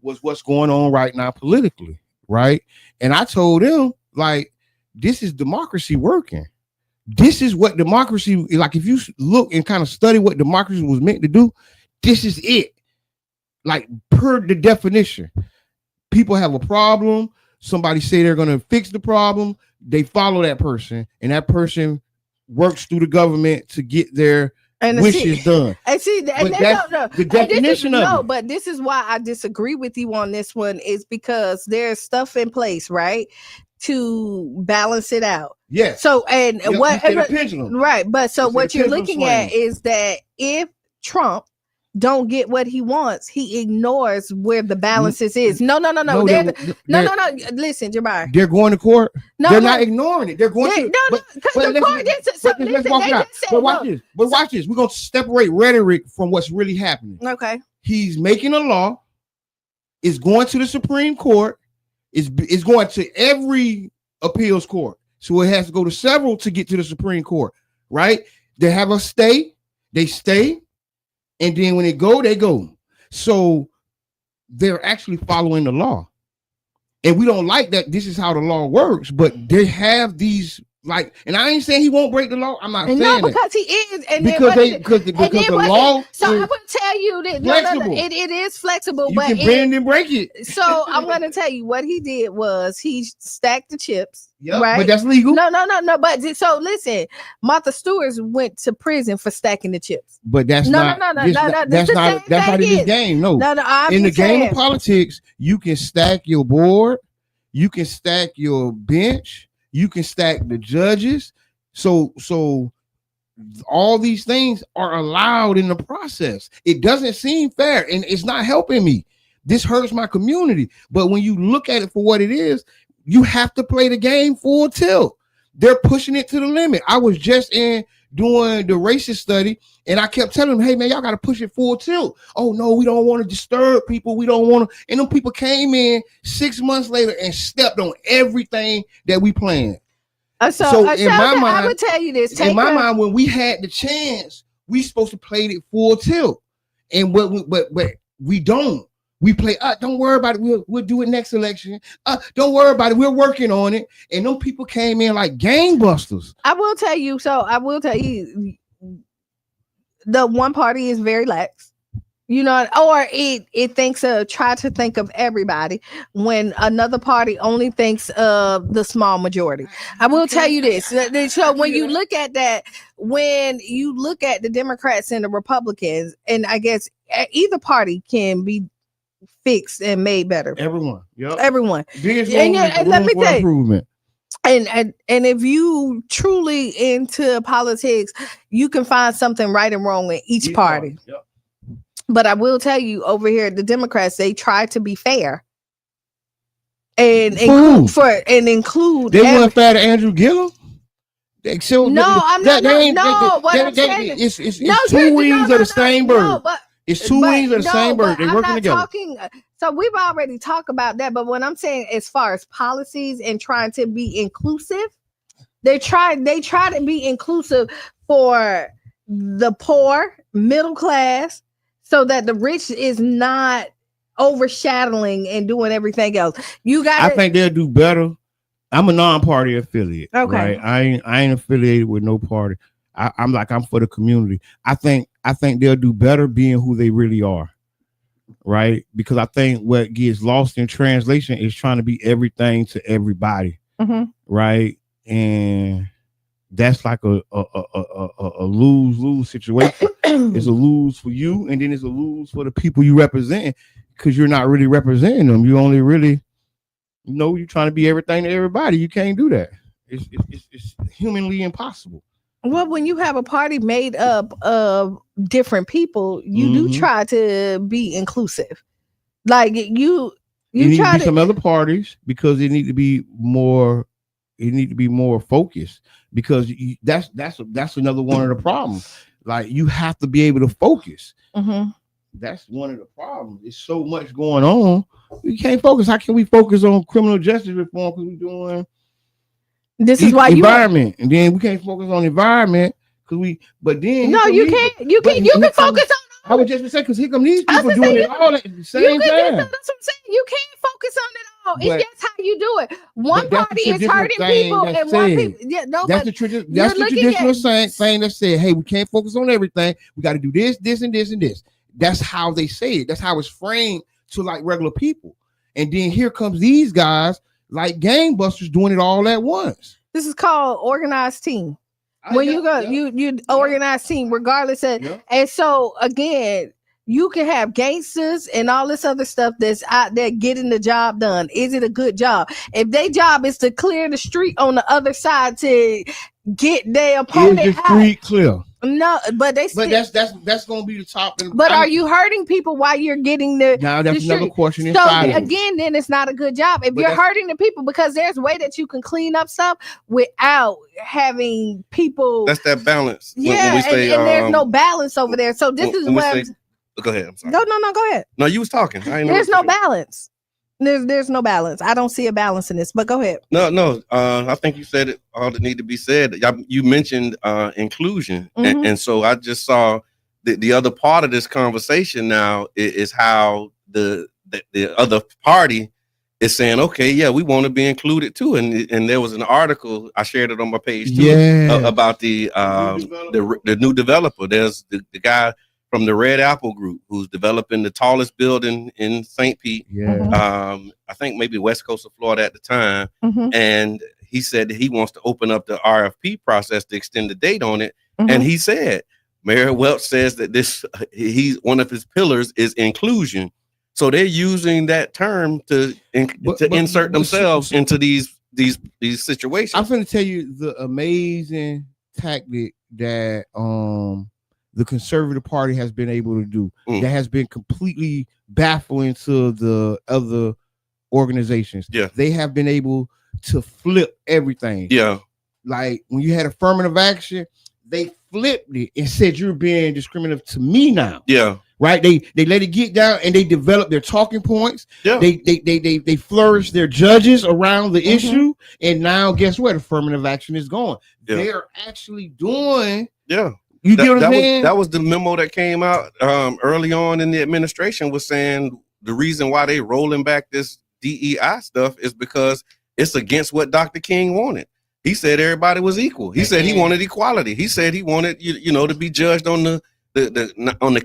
was what's going on right now politically, right? And I told them, like, this is democracy working. This is what democracy, like, if you look and kind of study what democracy was meant to do, this is it. like per the definition. People have a problem. Somebody say they're going to fix the problem. They follow that person, and that person works through the government to get their wishes done. And see, and no. The definition of it. But this is why I disagree with you on this one, is because there's stuff in place, right, to balance it out. Yes. So and what pendulum. Right, but so what you're looking at is that if Trump don't get what he wants, he ignores where the balances is. No. Listen, Jabari. They're going to court. They're not ignoring it. They're going to. But watch this. We're going to separate rhetoric from what's really happening. Okay. He's making a law. It's going to the Supreme Court. It's going to every appeals court. So it has to go to several to get to the Supreme Court, right? They have a stay. They stay. And then when they go. So they're actually following the law. And we don't like that this is how the law works, but they have these and I ain't saying he won't break the law. I'm not saying that. No, because he is. And because the law. So I would tell you that it is flexible, you but can bend and break it. So I'm going to tell you what he did was he stacked the chips. Yep, right? But that's legal. No. But so listen, Martha Stewart went to prison for stacking the chips. But that's not. That's not in this game. No. In the game of politics, you can stack your board, you can stack your bench, you can stack the judges. So all these things are allowed in the process. It doesn't seem fair, and it's not helping me. This hurts my community. But when you look at it for what it is, you have to play the game full tilt. They're pushing it to the limit. I was just doing the racist study, and I kept telling them, hey, man, y'all got to push it full tilt. Oh, no, we don't want to disturb people. We don't want to. And them people came in 6 months later and stepped on everything that we planned. So in my mind, I would tell you this. In my mind, when we had the chance, we supposed to play it full tilt. And but we don't. We play, don't worry about it. We'll do it next election. Don't worry about it. We're working on it. And them people came in like gangbusters. I will tell you, the one party is very lax. You know, or it thinks try to think of everybody when another party only thinks of the small majority. I will tell you this. So when you look at that, when you look at the Democrats and the Republicans, and I guess either party can be fixed and made better. Everyone. Yep. Everyone. And let me tell you. And if you truly into politics, you can find something right and wrong in each party. Yep. But I will tell you, over here, the Democrats, they try to be fair and include. They weren't fair to Andrew Gillum. I'm not. It's two wings of the same bird. It's two wings of the same bird. They're working together. So we've already talked about that. But what I'm saying, as far as policies and trying to be inclusive, they try to be inclusive for the poor, middle class, so that the rich is not overshadowing and doing everything else. I think they'll do better. I'm a non-party affiliate. Okay. Right? I ain't affiliated with no party. I'm for the community. I think they'll do better being who they really are. Right? Because I think what gets lost in translation is trying to be everything to everybody. Mm-hmm. Right? And that's like a lose-lose situation. It's a lose for you, and then it's a lose for the people you represent, because you're not really representing them. You only really, you're trying to be everything to everybody. You can't do that. It's humanly impossible. Well, when you have a party made up of different people, you do try to be inclusive. Like you need try to be some other parties, because they need to be more. It need to be more focused, because that's another one of the problems. Like, you have to be able to focus. Mm-hmm. That's one of the problems. There's so much going on. We can't focus. How can we focus on criminal justice reform? Because we're doing environment, and then we can't focus on environment because we. But then you can focus on. I would just say, because here come these people doing it all at the same time. That's what I'm saying. You can't focus on it all. It's just how you do it. One party is hurting people, and one people. That's the traditional thing that said, hey, we can't focus on everything. We got to do this, this, and this, and this. that's how they say it. That's how it's framed to like regular people. And then here comes these guys like gangbusters doing it all at once. This is called organized team. When you go, you organized team, regardless of, and so again, you can have gangsters and all this other stuff that's out there getting the job done. Is it a good job? If their job is to clear the street on the other side to get their opponent out. Is the street clear? No, but they. But that's going to be the top. But are you hurting people while you're getting the? Now that's another question. So again, then it's not a good job. If you're hurting the people, because there's a way that you can clean up stuff without having people. That's that balance. Yeah, when we say, and there's no balance over there. So this is what. Go ahead. I'm sorry. No, go ahead. No, you was talking. There's no balance. There's no balance. I don't see a balance in this, but go ahead. No. I think you said it all that need to be said. You mentioned inclusion, and so I just saw the other part of this conversation now is how the other party is saying, okay, yeah, we want to be included too. And there was an article, I shared it on my page too, about the new developer. There's the guy from the Red Apple Group who's developing the tallest building in St. Pete. I think maybe west coast of Florida at the time. And he said that he wants to open up the RFP process to extend the date on it. And he said, Mayor Welch says that he's one of his pillars is inclusion. So they're using that term to insert themselves into these situations. I'm going to tell you the amazing tactic that the Conservative Party has been able to do that has been completely baffling to the other organizations. They have been able to flip everything. Like when you had affirmative action, they flipped it and said you're being discriminative to me now. Right? They let it get down and they develop their talking points. They flourish their judges around the issue. And now guess what? Affirmative action is gone. They're actually doing You get what I'm saying? That was the memo that came out early on in the administration, was saying the reason why they rolling back this DEI stuff is because it's against what Dr. King wanted. He said everybody was equal. He said he wanted equality. He said he wanted you to be judged on the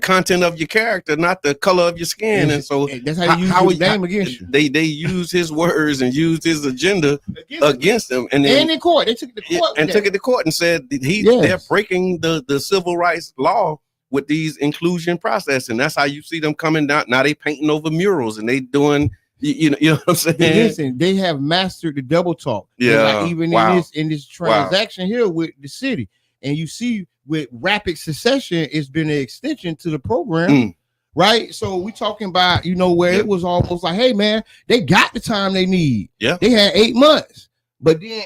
content of your character, not the color of your skin. And so that's how you use his name against you. They use his words and used his agenda against him. And in court, they took it to court. Took it to court and said they're breaking the civil rights law with these inclusion process. And that's how you see them coming down. Now they painting over murals and they doing you know what I'm saying? Listen, they have mastered the double talk. Like even in this transaction here with the city. And you see with rapid succession, it's been an extension to the program, right? So we talking about, where it was almost like, hey man, they got the time they need. They had 8 months, but then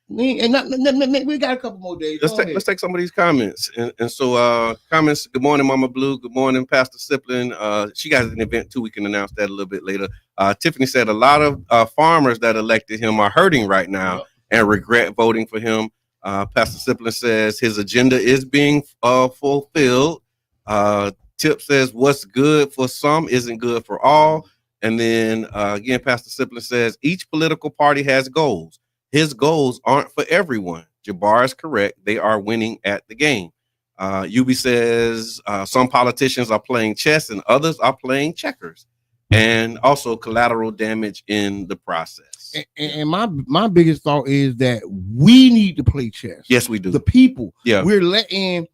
we got a couple more days. Let's take some of these comments. And so comments. Good morning, Mama Blue. Good morning, Pastor Siplin. She got an event too. We can announce that a little bit later. Tiffany said a lot of farmers that elected him are hurting right now and regret voting for him. Pastor Siplin says his agenda is being fulfilled. Tip says what's good for some isn't good for all. And then again, Pastor Siplin says each political party has goals. His goals aren't for everyone. Jabbar is correct. They are winning at the game. Yubi says some politicians are playing chess and others are playing checkers. And also collateral damage in the process. And my biggest thought is that we need to play chess. Yes, we do. The people. We're letting,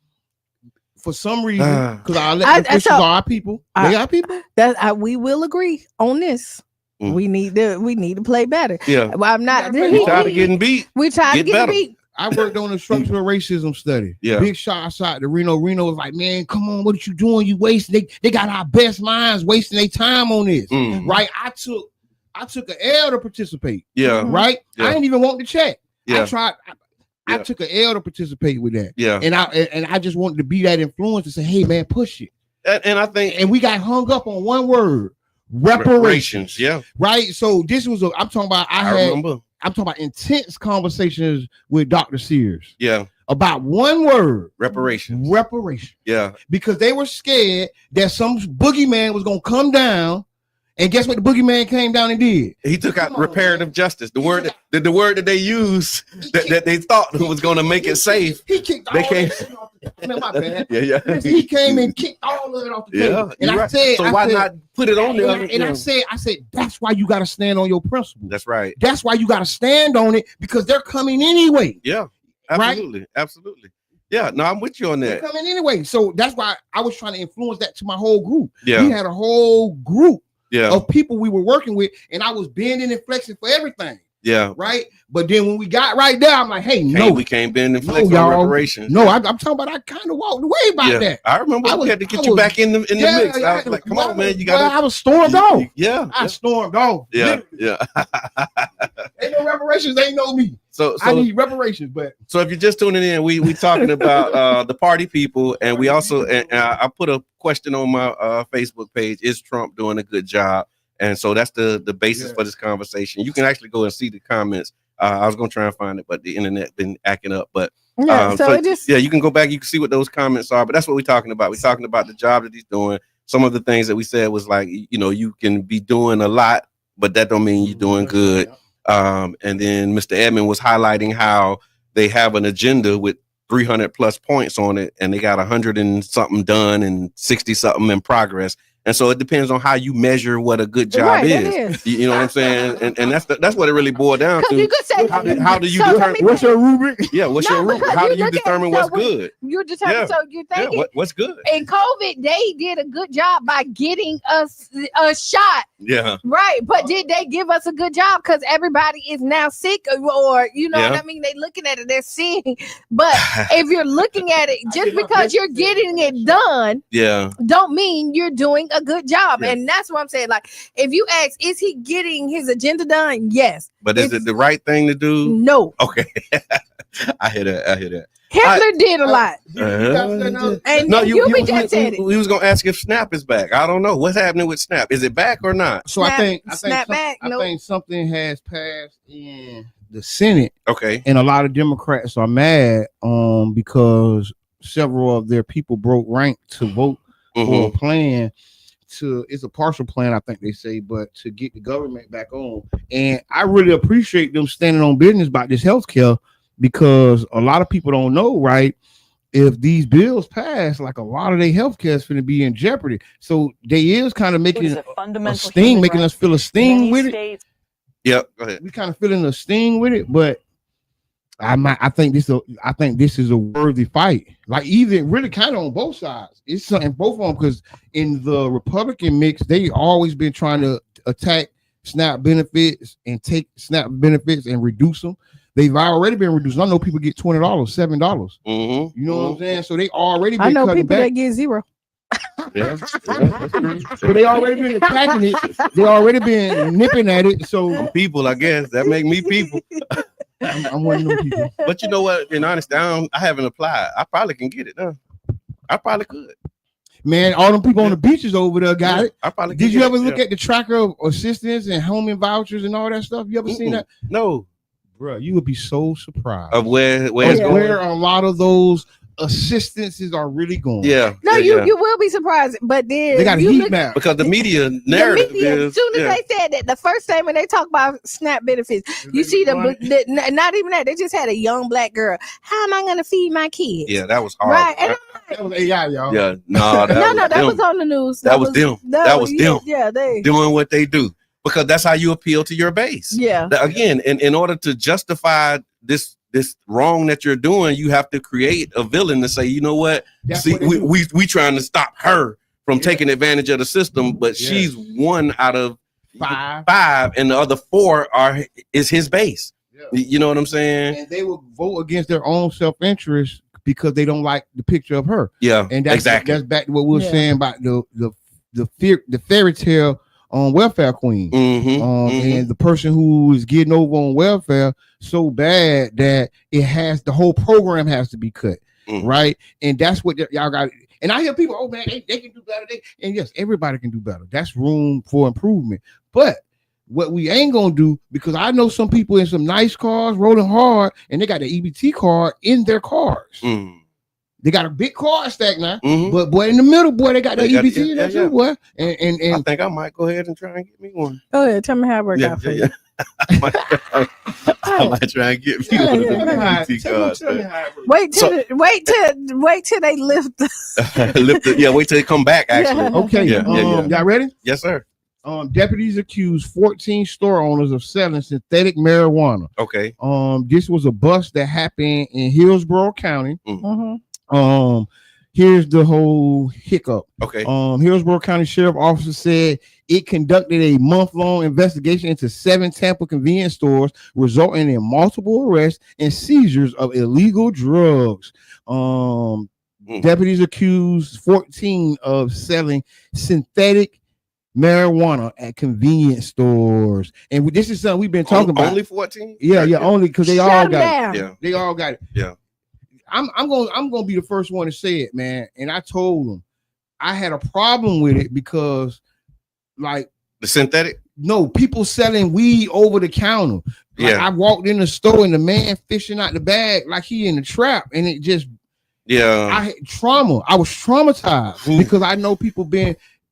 for some reason, because our elected officials are our people. They are people. We will agree on this. We need to play better. Well, I'm not. We tired of getting beat. We tired of getting beat. I worked on a structural racism study. Big shout out to Reno. Reno was like, man, come on, what are you doing? You wasting. They got our best minds wasting their time on this. Right? I took an L to participate. Right? I didn't even want to check. I tried. I took an L to participate with that. And I just wanted to be that influence to say, hey man, push it. And I think, and we got hung up on one word. Reparations. Right. So this was I'm talking about. I'm talking about intense conversations with Dr. Sears. About one word. Reparations. Because they were scared that some boogeyman was gonna come down And guess what the boogeyman came down and did? He took out reparative justice. The word that they used that they thought was going to make it safe. He kicked all of it off the table. My bad. Yeah. He came and kicked all of it off the table. And I said, so why not put it on there? And I said, that's why you got to stand on your principles. That's right. That's why you got to stand on it, because they're coming anyway. Yeah, absolutely. Right? Absolutely. Yeah, no, I'm with you on that. They're coming anyway. So that's why I was trying to influence that to my whole group. Yeah. We had a whole group of people we were working with, and I was bending and flexing for everything. Yeah. Right. But then when we got right there, I'm like, hey, we can't bend and flex on reparations. No, I'm talking about, I kind of walked away about that. I remember we had to get you back in the mix. I was like, come on, man, you got. I was stormed off. Yeah. I stormed off. Yeah. Ain't no reparations, ain't no me. So I need reparations. But so if you're just tuning in, we talking about the party people, and we also I put a question on my Facebook page: is Trump doing a good job? And so that's the basis for this conversation. You can actually go and see the comments. I was gonna try and find it, but the internet been acting up. But you can go back, you can see what those comments are. But that's what we're talking about. We're talking about the job that he's doing. Some of the things that we said was like, you can be doing a lot, but that don't mean you're doing good. And then Mr. Edmond was highlighting how they have an agenda with 300 plus points on it, and they got 100 and something done and 60 something in progress. And so it depends on how you measure what a good job is. You know what I'm saying? And that's what it really boiled down to. You could say, how do you determine what's your rubric? Yeah, what's your rubric? How do you determine what's good? You determine. So you're thinking what's good? In COVID, they did a good job by getting us a shot. Yeah. Right. But did they give us a good job? Because everybody is now sick, or what I mean? They looking at it, they're seeing. But if you're looking at it, just because you're getting it done, don't mean you're doing a good job. And that's what I'm saying. Like, if you ask, is he getting his agenda done? Yes. But is it the right thing to do? No. Okay. I hear that. Hitler did a lot. And no, you just said it. We was gonna ask if Snap is back. I don't know what's happening with Snap. Is it back or not? So I think something has passed in the Senate. Okay. And a lot of Democrats are mad because several of their people broke rank to vote for a plan. It's a partial plan, I think they say, but to get the government back on. And I really appreciate them standing on business about this healthcare, because a lot of people don't know, right? If these bills pass, like, a lot of their healthcare is going to be in jeopardy. So they is kind of making a sting, making us feel a sting with it. Yeah, go ahead. We kind of feeling a sting with it, but I think this is a worthy fight. Like, even really kind of on both sides. It's something both of them, because in the Republican mix, they always been trying to attack SNAP benefits and take SNAP benefits and reduce them. They've already been reduced. I know people get $20, $7. You know what I'm saying? So they already been. I know people that get $0. So they already been attacking it. They already been nipping at it. So people, I guess that make me people. I'm one of them people. But you know what? In honesty, I haven't applied. I probably can get it done. I probably could. Man, all them people on the beaches over there got it. I probably. Did you ever look at the tracker of assistance and home vouchers and all that stuff? You ever seen that? No, bro. You would be so surprised of where it's going. Where a lot of those assistances are really going. Yeah. No, you will be surprised, but then they got a heat map because the media narrative as soon as they said that, the first time when they talk about SNAP benefits, you see the not even that, they just had a young black girl. How am I going to feed my kids? Yeah, that was hard. Right. And that was AI, y'all. Yeah, no, that was on the news. That was them. That was them. Yeah, they doing what they do, because that's how you appeal to your base. Yeah. Again, in order to justify this wrong that you're doing, you have to create a villain to say, you know what? We trying to stop her from taking advantage of the system, but she's one out of five, and the other four is his base. Yeah. You know what I'm saying? And they will vote against their own self-interest because they don't like the picture of her. Yeah, and that's back to what we were saying about the fairy tale on welfare queen, and the person who is getting over on welfare so bad that the whole program has to be cut, right? And that's what y'all got. And I hear people, oh man, they can do better. And yes, everybody can do better. That's room for improvement. But what we ain't gonna do, because I know some people in some nice cars rolling hard, and they got the EBT card in their cars. They got a big card stack now, but boy, in the middle, boy, they got the EBT in there too, boy. And I think I might go ahead and try and get me one. Go ahead, tell me how it worked out for you. I might try and get me one of them EBT cards. Wait till they lift wait till they come back. Actually, okay. Y'all ready? Yes, sir. Deputies accused 14 store owners of selling synthetic marijuana. Okay. This was a bust that happened in Hillsborough County. Mm-hmm. Here's the whole hiccup. Okay. Hillsborough County Sheriff Officer said it conducted a month-long investigation into 7 Tampa convenience stores, resulting in multiple arrests and seizures of illegal drugs. Deputies accused 14 of selling synthetic marijuana at convenience stores, and this is something we've been talking about. Only 14? Yeah, only because they all got it. Yeah, they all got it. Yeah. I'm gonna be the first one to say it, man. And I told them I had a problem with it because, like, the synthetic. No, people selling weed over the counter. Like, I walked in the store and the man fishing out the bag like he in the trap, and it just I had trauma. I was traumatized because I know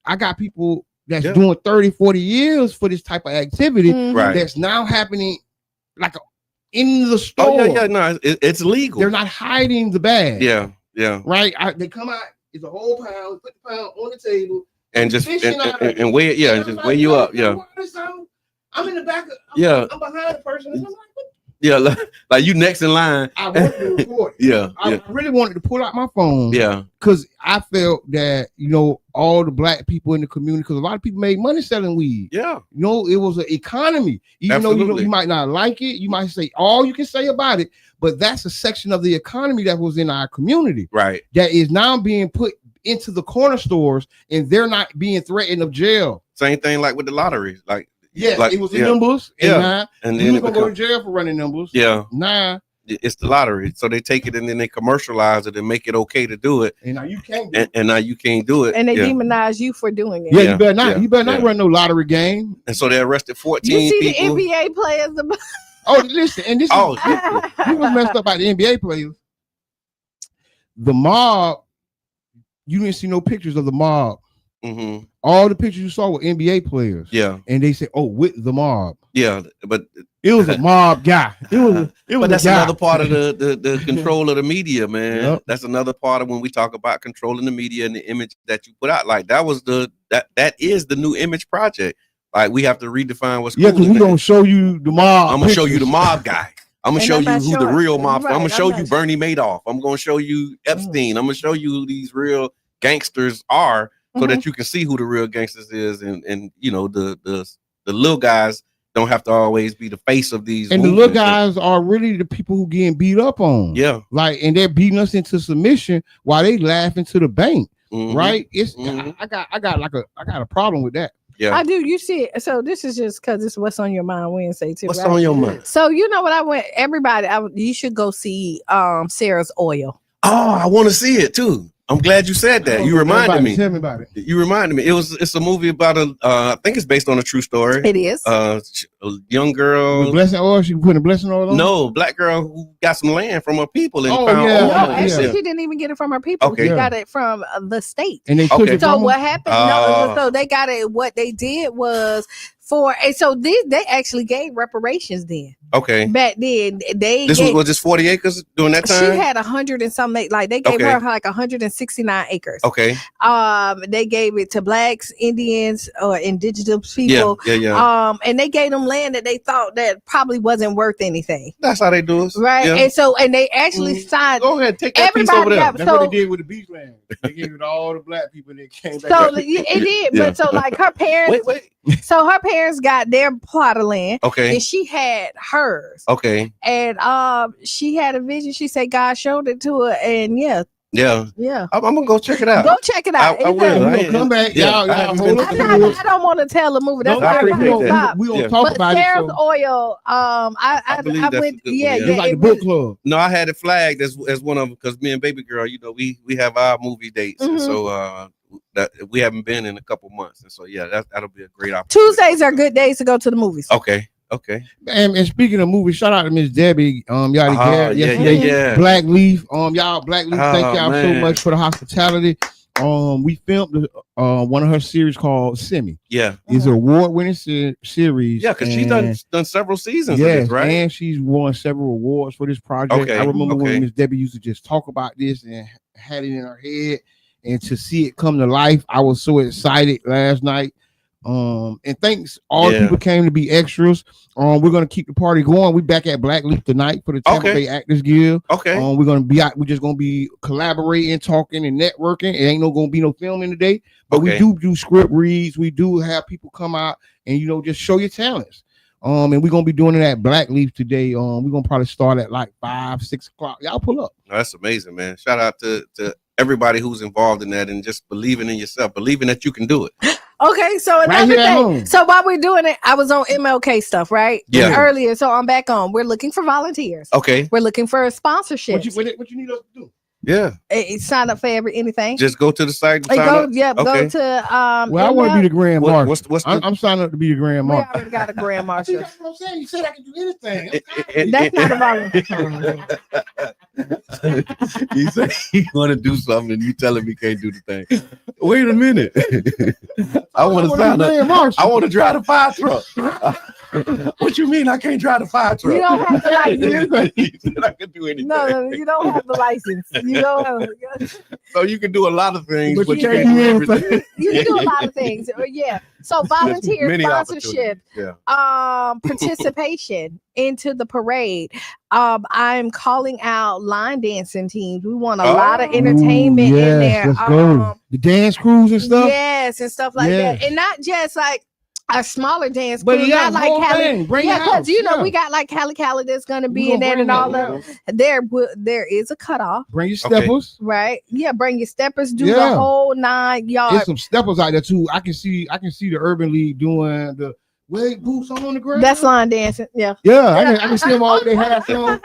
I got people that's doing 30, 40 years for this type of activity that's now happening like in the store. No, it's legal. They're not hiding the bag. Yeah. Right? They come out, it's a whole pound, put the pound on the table, and just and weigh it, and just weigh you up. I'm in the back of, I'm behind the person. And I'm like, like you next in line. I wanted to record it. I really wanted to pull out my phone. Because I felt that, all the black people in the community, because a lot of people made money selling weed. It was an economy. Even though you might not like it, you might say all you can say about it, but that's a section of the economy that was in our community. Right. That is now being put into the corner stores, and they're not being threatened of jail. Same thing like with the lottery. It was the numbers. And then you gonna go to jail for running numbers. It's the lottery. So they take it and then they commercialize it and make it okay to do it. And now you can't do it. And now you can't do it. And they demonize you for doing it. You better not. You better not run no lottery game. And so they arrested 14 people. You see the NBA players. Listen, and this you was messed up by the NBA players. The mob, you didn't see no pictures of the mob. All the pictures you saw were NBA players. And they said, with the mob. But it was a mob guy. It was but that's another part of the control of the media, man. That's another part of when we talk about controlling the media and the image that you put out. Like that is the new image project. Like we have to redefine what's cool. Because we're gonna show you the mob. I'm gonna show you the mob guy. I'm gonna show you who the real mob. I'm gonna show you Bernie Madoff. I'm gonna show you Epstein. I'm gonna show you who these real gangsters are, so that you can see who the real gangsters is, and the little guys don't have to always be the face of these. And the little guys are really the people who getting beat up on. And they're beating us into submission while they laughing to the bank. Right? It's I got a problem with that. I do. You see, so this is just because it's What's on Your Mind Wednesday too. What's on your mind? So you know what I went. Everybody, you should go see Sarah's Oil. Oh, I want to see it too. I'm glad you said that. You reminded me. Tell me about it. You reminded me. It's a movie about I think it's based on a true story. It is. A young girl. The blessing oil. She put a blessing oil on. No, black girl who got some land from her people and found oil. No, actually, she didn't even get it from her people. She got it from the state. And they took it. So what happened? So they got it. What they did was. So they actually gave reparations then. Okay. Back then, was just 40 acres during that time. She had 100 and some. Like they gave her like 169 acres. Okay. They gave it to blacks, Indians, or indigenous people. Yeah. And they gave them land that they thought that probably wasn't worth anything. That's how they do it, right? Yeah. And they actually signed. Go ahead, take that piece over there. That's what they did with the beach land. They gave it to all the black people and they came back. So it did, but so like her parents. Wait. So her parents got their plot of land. Okay. And she had hers. Okay. And she had a vision. She said God showed it to her, and yeah. I'm gonna go check it out. Go check it out. I will. Come back. Y'all I don't want to tell the movie. That's why we don't talk about it. Sarah's Oil. I went. It's like the book club. No, I had it flagged as one of them because me and baby girl, we have our movie dates, and so that we haven't been in a couple months, and so that'll be a great opportunity. Tuesdays are good days to go to the movies. Okay. Okay. And speaking of movies, shout out to Miss Debbie. Yeah. Black Leaf. Y'all, Black Leaf. Thank y'all so much for the hospitality. We filmed one of her series called Semi. Yeah, it's an award-winning series. Yeah, because she's done several seasons. Yes, of this, right? And she's won several awards for this project. Okay. I remember when Miss Debbie used to just talk about this and had it in her head, and to see it come to life, I was so excited last night. And thanks all the people came to be extras. We're gonna keep the party going. We back at Black Leaf tonight for the Tampa Bay Actors Guild. Okay. We're gonna be out. We're just gonna be collaborating, talking, and networking. It ain't gonna be no filming today, but we do script reads. We do have people come out and just show your talents. And we're gonna be doing it at Black Leaf today. We're gonna probably start at like 5, 6 o'clock. Y'all pull up. Oh, that's amazing, man. Shout out to everybody who's involved in that and just believing in yourself, believing that you can do it. Okay, so another thing. So while we're doing it, I was on MLK stuff, right? Yeah. Earlier, so I'm back on. We're looking for volunteers. Okay. We're looking for sponsorships. What you need us to do? Yeah. Sign up for anything. Just go to the site. Go to well, I want to be the grand marshal. I'm signing up to be the grand marshal. We already got a grand marshal. That's what I'm saying. You said I can do anything. That's not a volunteer. He said he want to do something and you tell him he can't do the thing. Wait a minute. I want to sign up. I want to drive the fire truck. What you mean I can't drive the fire truck? You don't have the license. He said I can do anything. No, you don't have the license. You don't have. So you can do a lot of things, but you can't do everything. You can do a lot of things. Yeah. So volunteer sponsorship, participation into the parade. I'm calling out line dancing teams. We want a lot of entertainment in there. Let's go. The dance crews and stuff. Yes, and stuff like that, and not just like a smaller dance crew, but not like Cali. Because we got like Cali that's gonna be in there and all of there is a cutoff. Bring your steppers, right? Yeah, bring your steppers. Do the whole 9 yards. There's some steppers out there too. I can see the Urban League doing the wave boots on the ground. That's line dancing. Yeah. I can see them all with their hats on.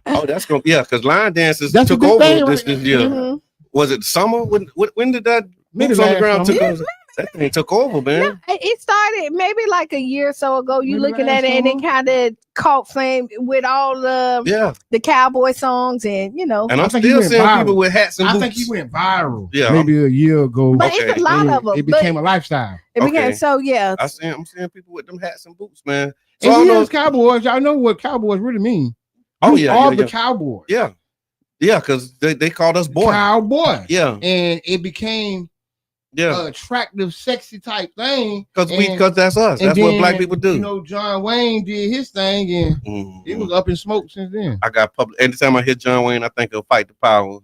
Oh, that's going because line dances took over this year. Mm-hmm. Was it summer? When did that boots on the ground took over? That thing took over, man. No, it started maybe like a year or so ago. You looking at it and it kind of caught flame with all the cowboy songs and And I'm still seeing people with hats and boots. I think he went viral. Yeah, maybe a year ago. But it's a lot of them. It became a lifestyle. It became I'm seeing people with them hats and boots, man. So and those cowboys, y'all know what cowboys really mean. Oh yeah, all the cowboys. Yeah, because they called us boy. Cowboy. Yeah, and it became attractive, sexy type thing. Because that's us. That's what black people do. John Wayne did his thing, and it was up in smoke since then. I got anytime I hear John Wayne, I think of Fight the Power,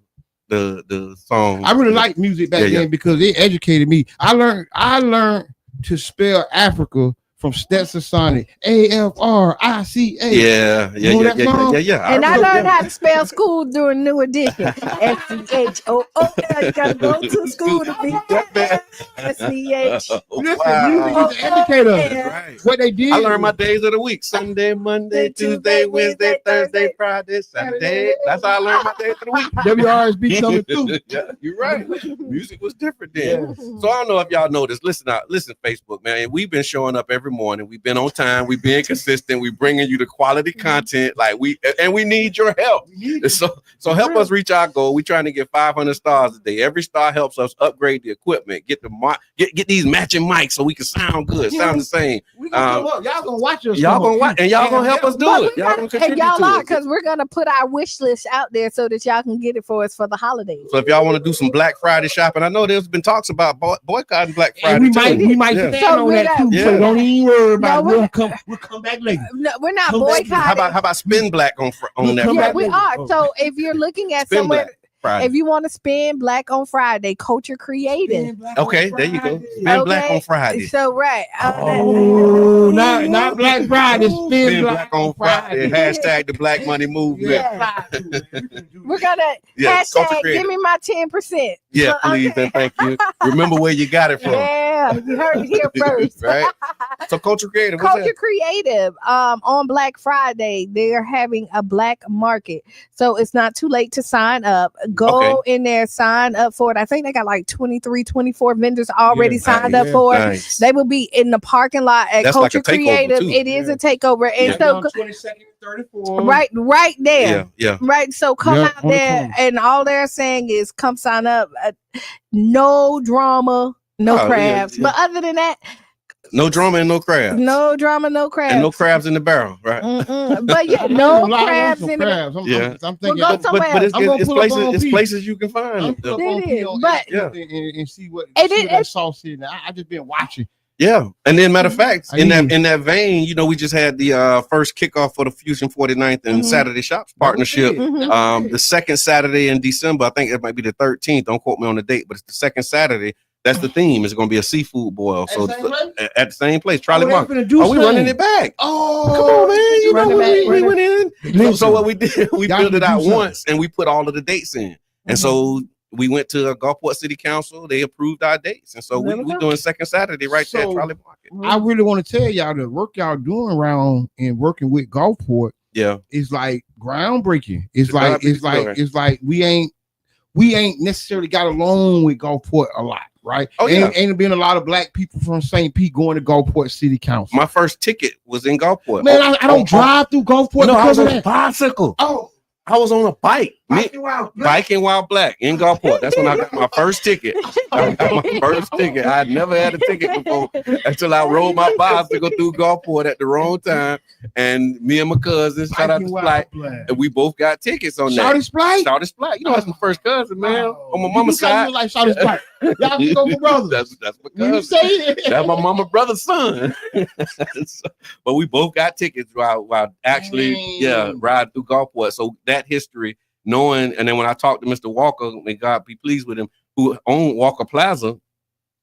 the song. I really liked music back then because it educated me. I learned to spell Africa from Stetson Sonic, AFRICA. Yeah. And I learned how to spell school during New Edition. SCHOO. You gotta go to school to be SCH. Listen, educate us. Right. What they did. I learned my days of the week: Sunday, Monday, Tuesday, Wednesday, Thursday, Friday, Saturday. That's how I learned my days of the week. WRSB coming through. Yeah, you're right. Music was different then. So I don't know if y'all know this. Listen, Facebook, man. We've been showing up every morning. We've been on time. We've been consistent. We bringing you the quality content. We need your help. So help us reach our goal. We're trying to get 500 stars a day. Every star helps us upgrade the equipment, get these matching mics so we can sound good, sound the same. Y'all gonna watch us. Y'all gonna watch, and y'all gonna help us do it. Y'all gonna contribute to it. Because we're gonna put our wish list out there so that y'all can get it for us for the holidays. So if y'all want to do some Black Friday shopping, I know there's been talks about boycotting Black Friday. We might stand on that too. So don't even worry about it. We'll come back later. No, we're not boycotting. How about spend Black on that? Yeah, we are. So if you're looking at somewhere. If you want to spend Black on Friday, Culture Creative. Okay, there you go. Spend Black on Friday. So not Black Friday. Spend Black on Friday. Hashtag the Black Money Movement. Yeah. We're gonna hashtag give me my 10%. Yeah, please and thank you. Remember where you got it from. Yeah. Yeah, you heard it here first. Right. So Culture Creative. Culture Creative. On Black Friday, they're having a black market. So it's not too late to sign up. Go in there, sign up for it. I think they got like 23, 24 vendors already signed up for it. They will be in the parking lot at Culture Creative. It is a takeover. And so 22nd, 34. Right there. Yeah. Right. So come out there, and all they're saying is come sign up. No drama, no crabs. But other than that, no drama and no crabs. No drama, no crabs. And no crabs in the barrel, right? But yeah, no crabs in the barrel. I'm thinking, but it's places you can find. But and see what that sauce is. I just been watching. Yeah, and then matter of fact, in that vein, you know, we just had the first kickoff for the Fusion 49th and Saturday Shops partnership. The second Saturday in December, I think it might be the 13th. Don't quote me on the date, but it's the second Saturday. That's the theme. It's going to be a seafood boil. So at the same place, Charlie Market. We running it back? Oh, come on, man! You know we went in. So what we did, we built it out once, and we put all of the dates in, and so. We went to Gulfport City Council. They approved our dates. And so we're doing second Saturday there at Charlie Market. I really want to tell y'all the work y'all doing around and working with Gulfport is like groundbreaking. It's like we ain't necessarily got along with Gulfport a lot, right? Oh, yeah. Ain't been a lot of black people from St. Pete going to Gulfport City Council. My first ticket was in Gulfport. Man, I don't drive through Gulfport because of that. Bicycle. Oh. I was on a bike. Biking while black in Gulfport. That's when I got my first ticket. I had never had a ticket before until I rode my bicycle through Gulfport at the wrong time. And me and my cousins, shout out to Splight, and we both got tickets on that. Shouty Splight. You know, that's my first cousin, man. On my mama's side. Like Shouty Splight. Y'all can go for brothers. That's my cousin. That's my mama brother's son. But we both got tickets while actually, riding through Gulfport. So that history, knowing, and then when I talked to Mr. Walker, may God be pleased with him, who owned Walker Plaza,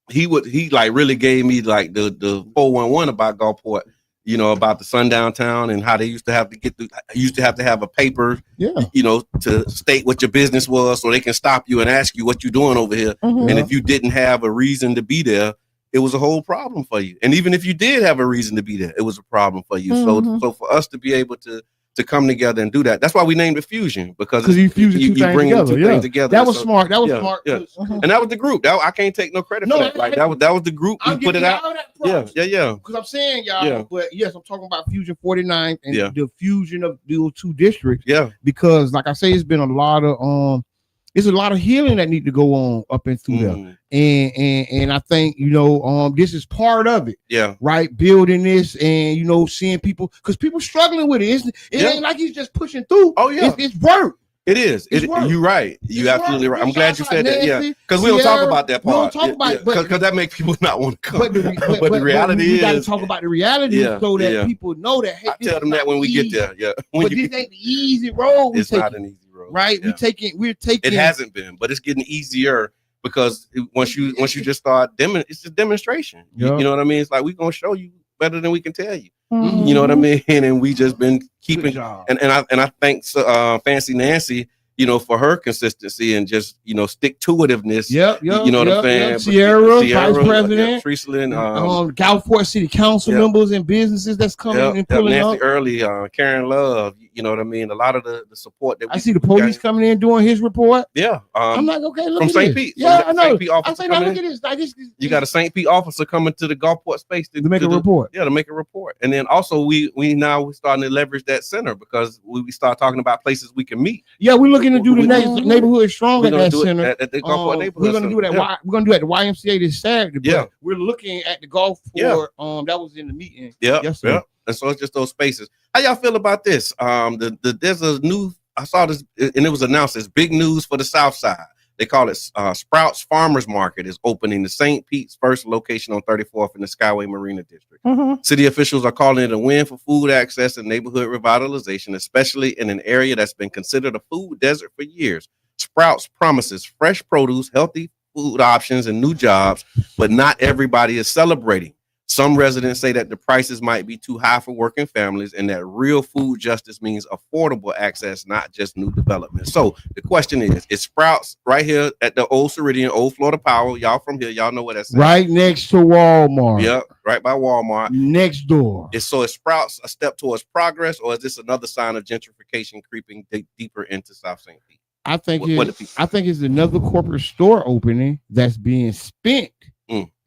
he like really gave me like the 411 about Gulfport, you know, about the sundown town and how they used to have to have a paper, you know, to state what your business was so they can stop you and ask you what you're doing over here. And if you didn't have a reason to be there, it was a whole problem for you. And even if you did have a reason to be there, it was a problem for you. So for us to be able to come together and do that. That's why we named it Fusion, because you fuse two things together. That was smart. That was smart. Yeah. And that was the group. I can't take no credit for that. Like that was the group. We put it out. Yeah. Because I'm saying y'all, but yes, I'm talking about Fusion 49 and the fusion of those two districts. Yeah. Because like I say, it's been a lot of healing that need to go on up and through there. And I think, you know, this is part of it. Yeah. Right. Building this and, you know, seeing people, because people struggling with it. It ain't like he's just pushing through. Oh, yeah. It's work. It is. You're right. You're absolutely right. I'm glad you said that. Yeah. Because we don't talk about that part. We don't talk about it. Because that makes people not want to come. But the reality is. You got to talk about the reality so that people know that. Hey, I tell them that when we get there. Yeah. But this ain't the easy road. It's not an easy road. Right. Yeah. We're taking. It hasn't been, but it's getting easier. Because once you just start it's just demonstration. You know what I mean? It's like we're gonna show you better than we can tell you. You know what I mean? And we just been keeping and I thank Fancy Nancy, you know, for her consistency and just, you know, stick-to-itiveness. You know what I'm saying? Sierra, Vice President, Treaslin, Gulfport City Council members and businesses that's coming and pulling Nancy up. Early, Karen Love, you know what I mean? A lot of the support that I see the police coming in doing his report. Yeah. I'm like, okay, look from at St. Pete. Yeah, I know. I'm saying, look at this. You got a St. Pete officer coming to the Gulfport space to make a report. Yeah, to make a report. And then also we're starting to leverage that center because we start talking about places we can meet. Yeah, we're looking to do the neighborhood strong at that center. At the Gulfport neighborhood. We're going to do that. We're going to do it at the YMCA this Saturday. But we're looking at the Gulfport. That was in the meeting. Yes, sir. And so it's just those spaces. How y'all feel about this? There's a new. I saw this, and it was announced as big news for the South Side. They call it Sprouts Farmers Market is opening the St. Pete's first location on 34th in the Skyway Marina District. City officials are calling it a win for food access and neighborhood revitalization, especially in an area that's been considered a food desert for years. Sprouts promises fresh produce, healthy food options, and new jobs, but not everybody is celebrating. Some residents say that the prices might be too high for working families, and that real food justice means affordable access, not just new development. So the question is Sprouts right here at the old Ceridian, old Florida Power? Y'all from here, y'all know what that's right next to Walmart. Yep, right by Walmart. Next door. Is Sprouts a step towards progress, or is this another sign of gentrification creeping deeper into South St. Pete? I think it's another corporate store opening that's being spent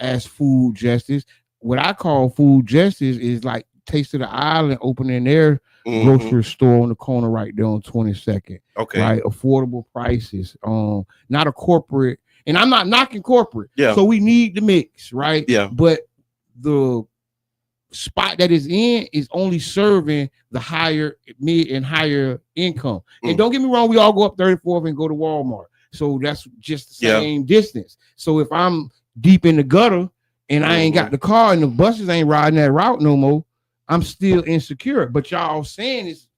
as food justice. What I call food justice is like Taste of the Island opening their grocery store on the corner right there on 22nd. Okay. Right. Affordable prices. Not a corporate, and I'm not knocking corporate. Yeah. So we need the mix, right? Yeah. But the spot that is in is only serving the higher mid and higher income. And don't get me wrong, we all go up 34th and go to Walmart. So that's just the same distance. So if I'm deep in the gutter and I ain't got the car and the buses ain't riding that route no more, I'm still insecure. But y'all saying is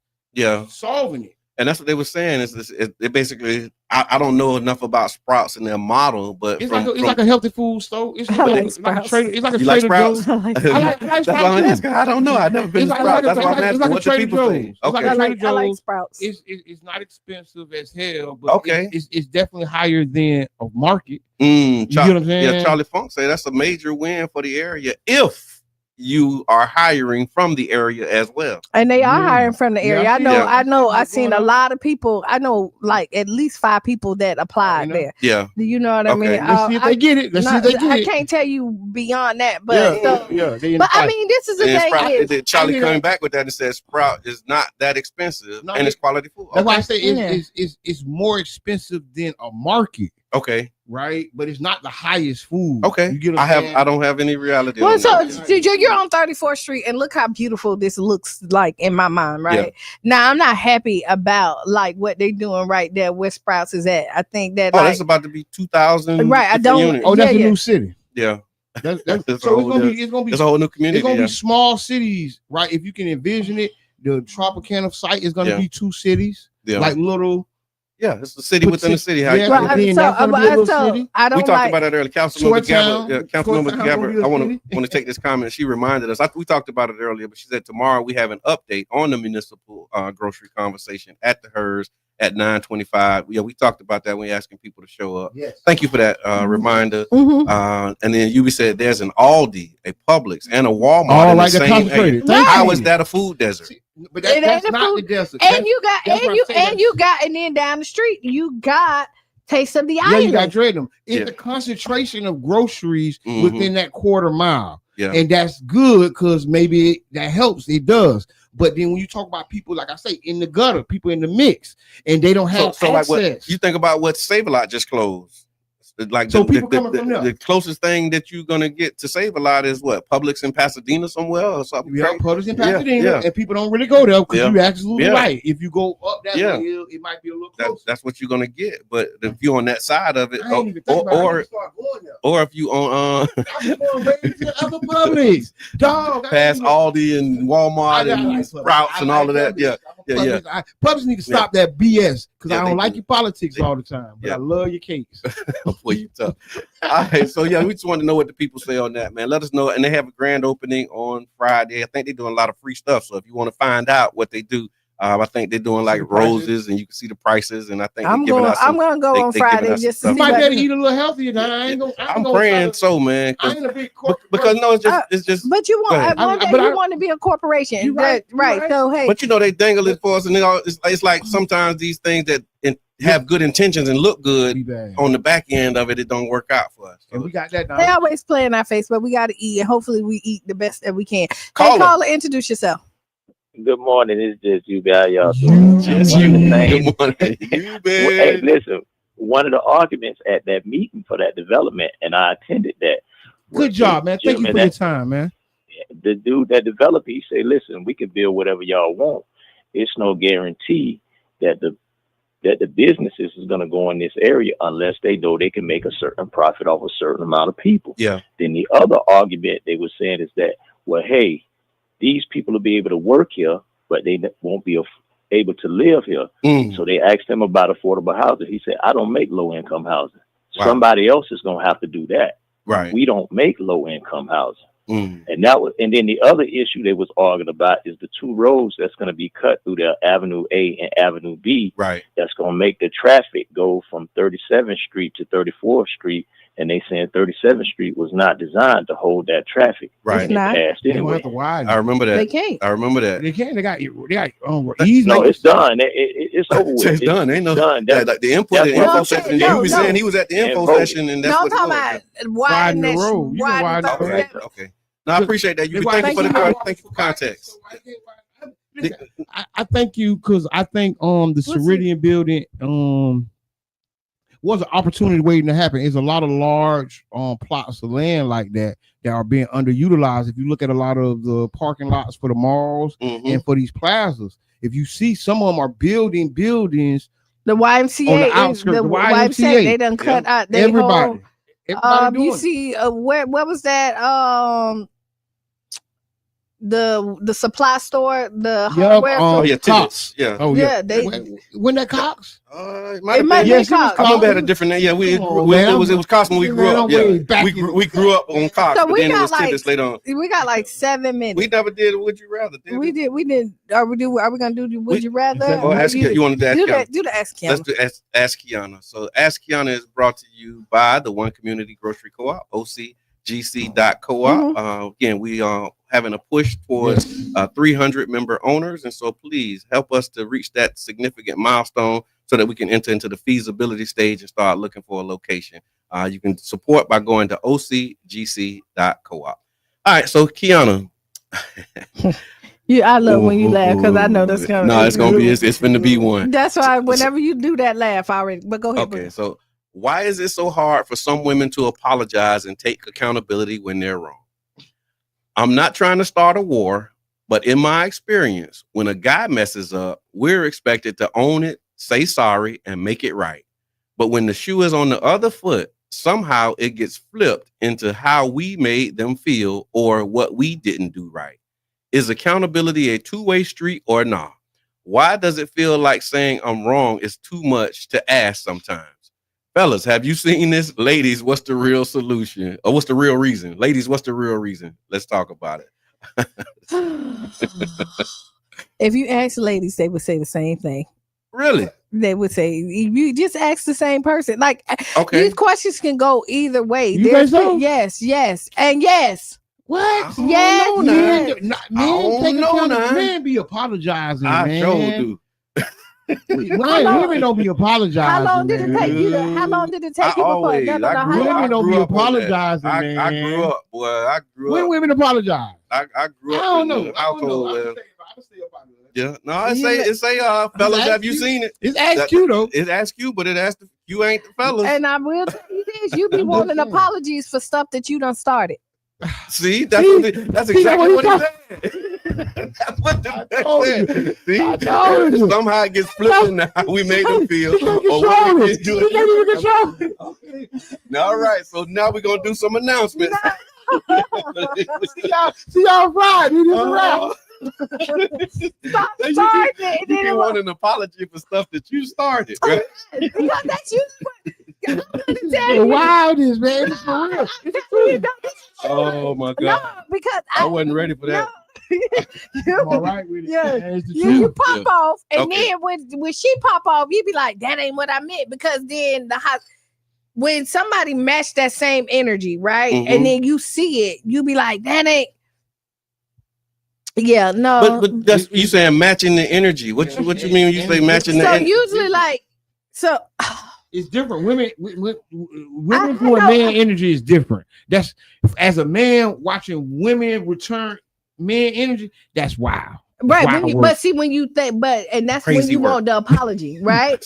solving it. And that's what they were saying. It basically, I don't know enough about Sprouts and their model, but it's like a healthy food store. It's like a Trader. It's like a Trader Joe's. I don't know. I've never been to Sprouts. That's why I'm asking what the people think. Okay. I like Sprouts. It's not expensive as hell, but it's definitely higher than a market. You know what I'm saying? Yeah, Charlie Funk say that's a major win for the area if you are hiring from the area as well. And they are hiring from the area. I know. I've seen a lot of people. I know like at least 5 people that applied there. Yeah. You know what I mean? Let's see if they get it. I can't tell you beyond that, but but I mean, this is the thing. Charlie coming back with that and says Sprout is not that expensive and it's quality food. That's why I say it's more expensive than a market. Okay. Right, but it's not the highest food. Okay, you get I don't have any reality. Well, so you're on 34th Street, and look how beautiful this looks like in my mind. Right now, I'm not happy about like what they're doing right there where Sprouts is at. I think that that's about to be 2,000. Right, I don't. Units. Oh, that's a new city. Yeah. So it's gonna be a whole new community. It's gonna be small cities, right? If you can envision it, the Tropicana site is gonna be 2 cities, like little. Yeah, it's the city within the city. I don't we talked about it earlier. Councilmember Gabbard, I want to take this comment. She reminded us. We talked about it earlier, but she said tomorrow we have an update on the municipal grocery conversation at the HERS at 9:25. Yeah, we talked about that when we're asking people to show up. Yes. Thank you for that reminder. And then Yubi said there's an Aldi, a Publix, and a Walmart. All like the concentrated. How is that a food desert? But that's not the desert. And you got, and then down the street you got Taste of the Island. You got Dreadnam. It's the concentration of groceries within that quarter mile. Yeah. And that's good because maybe that helps. It does. But then when you talk about people, like I say, in the gutter, people in the mix, and they don't have access. Like what you think about what Save-A-Lot just closed. Like so people coming from there. The closest thing that you're gonna get to Save-A-Lot is what? Publix in Pasadena somewhere or something. Yeah, Publix in Pasadena, and people don't really go there because you're absolutely right. If you go up that way, it might be a little closer. That's what you're gonna get. But if you're on that side of it, or if you on other Publix, dog, past Aldi and Walmart and Sprouts and all of that, Publix need to stop that BS because I don't like your politics all the time, but I love your cakes. You tough. All right, so we just want to know what the people say on that, man. Let us know. And they have a grand opening on Friday. I think they're doing a lot of free stuff. So if you want to find out what they do, I think they're doing like roses, and you can see the prices. And I think I'm gonna go on Friday just to see. You might better eat a little healthier now. I'm praying so, man. Because it's just. But you want to be a corporation, right? So hey, but they dangle it for us, and it's like sometimes these things that have good intentions and look good on the back end of it, it don't work out for us. So and we got that. They always play in our face, but we got to eat, and hopefully we eat the best that we can. Caller, introduce yourself. Good morning. It's just you guys. Y'all doing? Good morning. Hey, listen. One of the arguments at that meeting for that development, and I attended that. Good job, man. Thank you for your time, man. The dude that developed, he said, "Listen, we can build whatever y'all want. It's no guarantee that the businesses is going to go in this area unless they know they can make a certain profit off a certain amount of people." Yeah. Then the other argument they were saying is that, well, hey, these people will be able to work here, but they won't be able to live here. So they asked him about affordable housing. He said, I don't make low income housing. Wow. Somebody else is going to have to do that. Right. We don't make low income housing. And then the other issue they was arguing about is the two roads that's going to be cut through the Avenue A and Avenue B. Right. That's going to make the traffic go from 37th Street to 34th Street. And they saying 37th Street was not designed to hold that traffic. Right. And it passed anyway. I remember that. They can't. I remember that. They can't. They got no, it's done. It's over with. It's done. Ain't no done. Like the info session. He was saying he was at the info session, and that's what I'm talking about widen the road. Okay. No, I appreciate that. Thank you for context. I thank you because I think the Ceridian building was an opportunity waiting to happen. There's a lot of large plots of land like that are being underutilized. If you look at a lot of the parking lots for the malls and for these plazas, if you see some of them are building buildings. The YMCA on the outskirts. The YMCA they done cut out everybody. You see where was that the supply store, the hardware Cox. When that Cox? It might be Cox. I remember had a different name. Yeah, it was Cox when we grew up. Yeah, we grew up on Cox, so but then it was Tibbetts later on. We got like 7 minutes. We never did Would You Rather, did we? We did. Are we gonna do the Would You Rather? You want to ask Kiana? Do the Ask Kiana. Let's do Ask Kiana. So Ask Kiana is brought to you by the One Community Grocery Co-op, OCGC.coop. Again, we are having a push towards 300 member owners, and so please help us to reach that significant milestone so that we can enter into the feasibility stage and start looking for a location. You can support by going to OCGC.coop. All right, so Kiana. I love when you laugh because I know that's gonna. No, it's gonna be. It's finna be one. That's why whenever you do that laugh, I already. But go ahead. Okay, so why is it so hard for some women to apologize and take accountability when they're wrong? I'm not trying to start a war, but in my experience, when a guy messes up, we're expected to own it, say sorry, and make it right. But when the shoe is on the other foot, somehow it gets flipped into how we made them feel or what we didn't do right. Is accountability a two-way street or not? Why does it feel like saying I'm wrong is too much to ask sometimes? Fellas, have you seen this? Ladies, what's the real solution? Or what's the real reason? Ladies, what's the real reason? Let's talk about it. If you ask ladies, they would say the same thing. Really? They would say, you just ask the same person. Like, these questions can go either way. You guys know? Yes, and yes. What? Yes. Men be apologizing. I sure do. Women don't be apologizing. How long did it take you? How long did it take you before? Women don't be apologizing, man. I grew up, boy. I grew up. When women apologize? I grew up. I don't know. Yeah, no, it say, fellas, have you seen it? It's Ask You though. It asks you, but it asks you ain't the fellas. And I will tell you this: you be wanting apologies for stuff that you done started. See, that's exactly what he said. That's what the said. Somehow it gets flipped into how we made them feel. All right, so now we're gonna do some announcements. See y'all Friday. Stop starting it. You want an apology for stuff that you started, right? Because that's you. The wildest, man. It's for real. Oh my God! No, because I wasn't ready for that. I'm all right with it. Yeah, you pop off, and then when she pop off, you be like, "That ain't what I meant." Because then when somebody matched that same energy, right, and then you see it, you be like, "That ain't." Yeah, no. But that's you saying matching the energy. What you mean when you say matching the energy? So usually it's different. Women for a man energy is different. That's as a man watching women return men energy. That's wild. Right. When you think, and that's crazy when you want the apology, right?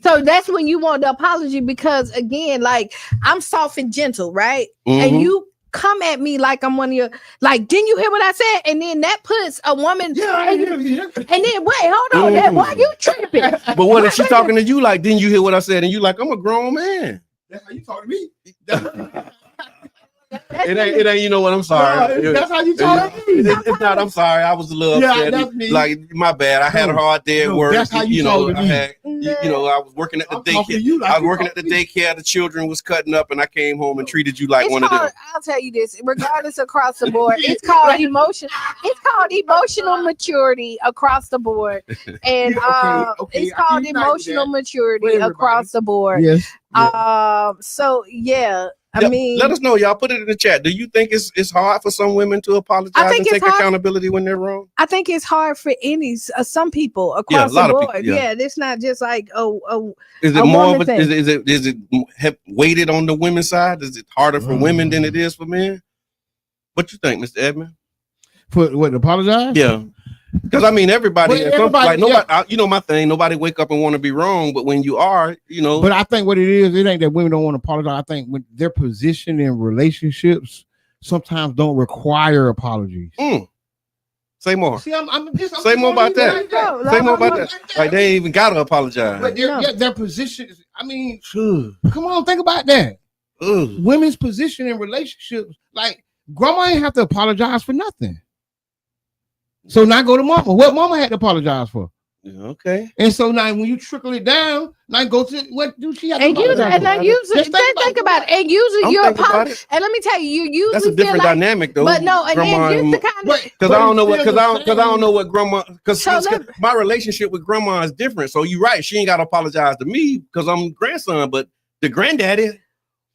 So that's when you want the apology because again, like I'm soft and gentle, right? And you come at me like I'm one of your, like, didn't you hear what I said? And then that puts a woman, and then wait, hold on, then why you tripping? But what if she's talking to you like, didn't you hear what I said? And you like, I'm a grown man. That's how you talk to me. It ain't. You know what? I'm sorry. No, that's how you talk. It's not. I'm sorry. I was a little upset. That's me. Like my bad. I had a hard day at work. That's how you talk to me. I was working at the daycare. I was working at the daycare. The children was cutting up, and I came home and treated you like one of them. I'll tell you this, regardless across the board, it's called emotion. It's called emotional maturity across the board, and it's called emotional maturity across the board. Yes. So yeah. I mean, let us know, y'all. Put it in the chat. Do you think it's hard for some women to apologize and take accountability when they're wrong? I think it's hard for some people across the board. Yeah, it's not just like Is it more of a, is it weighted on the women's side? Is it harder for women than it is for men? What you think, Mr. Edmond? For what, apologize? Yeah. Because I mean, everybody like nobody, you know my thing. Nobody wake up and want to be wrong, but when you are, you know. But I think what it is, it ain't that women don't want to apologize. I think when their position in relationships sometimes don't require apologies. Say more. See, I'm say more about that. Say more about that. Like they ain't even gotta apologize. But their position is, I mean, come on, think about that. Women's position in relationships, like grandma ain't have to apologize for nothing. So now go to mama. What mama had to apologize for? Okay. And so now when you trickle it down, now go to what do she have to apologize for? And think about it. And usually you're apologizing. And let me tell you, you usually that's a different dynamic though. But no, and then the kind of because I don't know what grandma because my relationship with grandma is different. So you're right, she ain't gotta apologize to me because I'm grandson, but the granddaddy.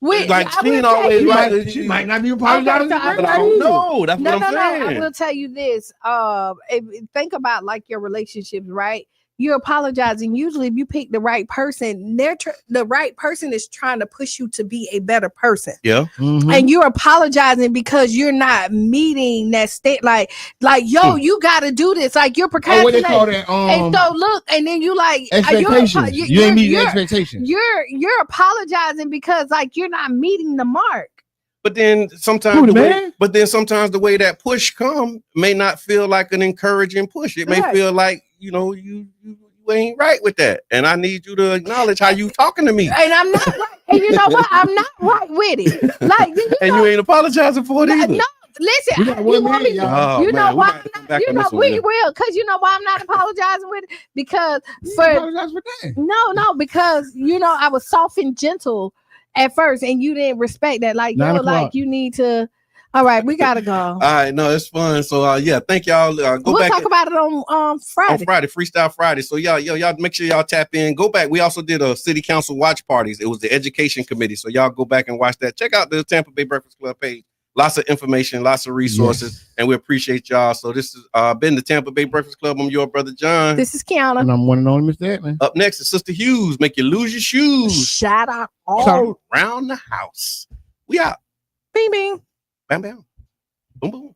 She ain't always right. She might not be apologizing. But I don't know. That's what I'm saying. I will tell you this. Think about like your relationships, right? You're apologizing. Usually, if you pick the right person, the right person is trying to push you to be a better person. Yeah. Mm-hmm. And you're apologizing because you're not meeting that state. Like, you got to do this. Like, you're procrastinating. What they call that? And so look, and then you like expectations. You ain't meeting expectations. You're apologizing because like you're not meeting the mark. But then sometimes the way that push come may not feel like an encouraging push. It may feel like, you know, you ain't right with that. And I need you to acknowledge how you talking to me. And I'm not right. And you know what? I'm not right with it. Like you ain't apologizing for it either. No, listen, you want me to, you know why? You know, we will, because you know why I'm not apologizing with it? Because apologize for that. No, because you know, I was soft and gentle at first, and you didn't respect that. Like, like you need to. All right, we gotta go. All right, no, it's fun. So thank y'all. We'll talk about it on Friday. On Friday, Freestyle Friday. So y'all make sure y'all tap in. Go back. We also did a city council watch parties. It was the education committee. So y'all go back and watch that. Check out the Tampa Bay Breakfast Club page. Lots of information, lots of resources, and we appreciate y'all. So this has been the Tampa Bay Breakfast Club. I'm your brother John. This is Kiana. And I'm one and only Mr. Edmond. Up next is Sister Hughes. Make you lose your shoes. Shout out all around the house. We out. Bing, bing. Bam, bam. Boom, boom.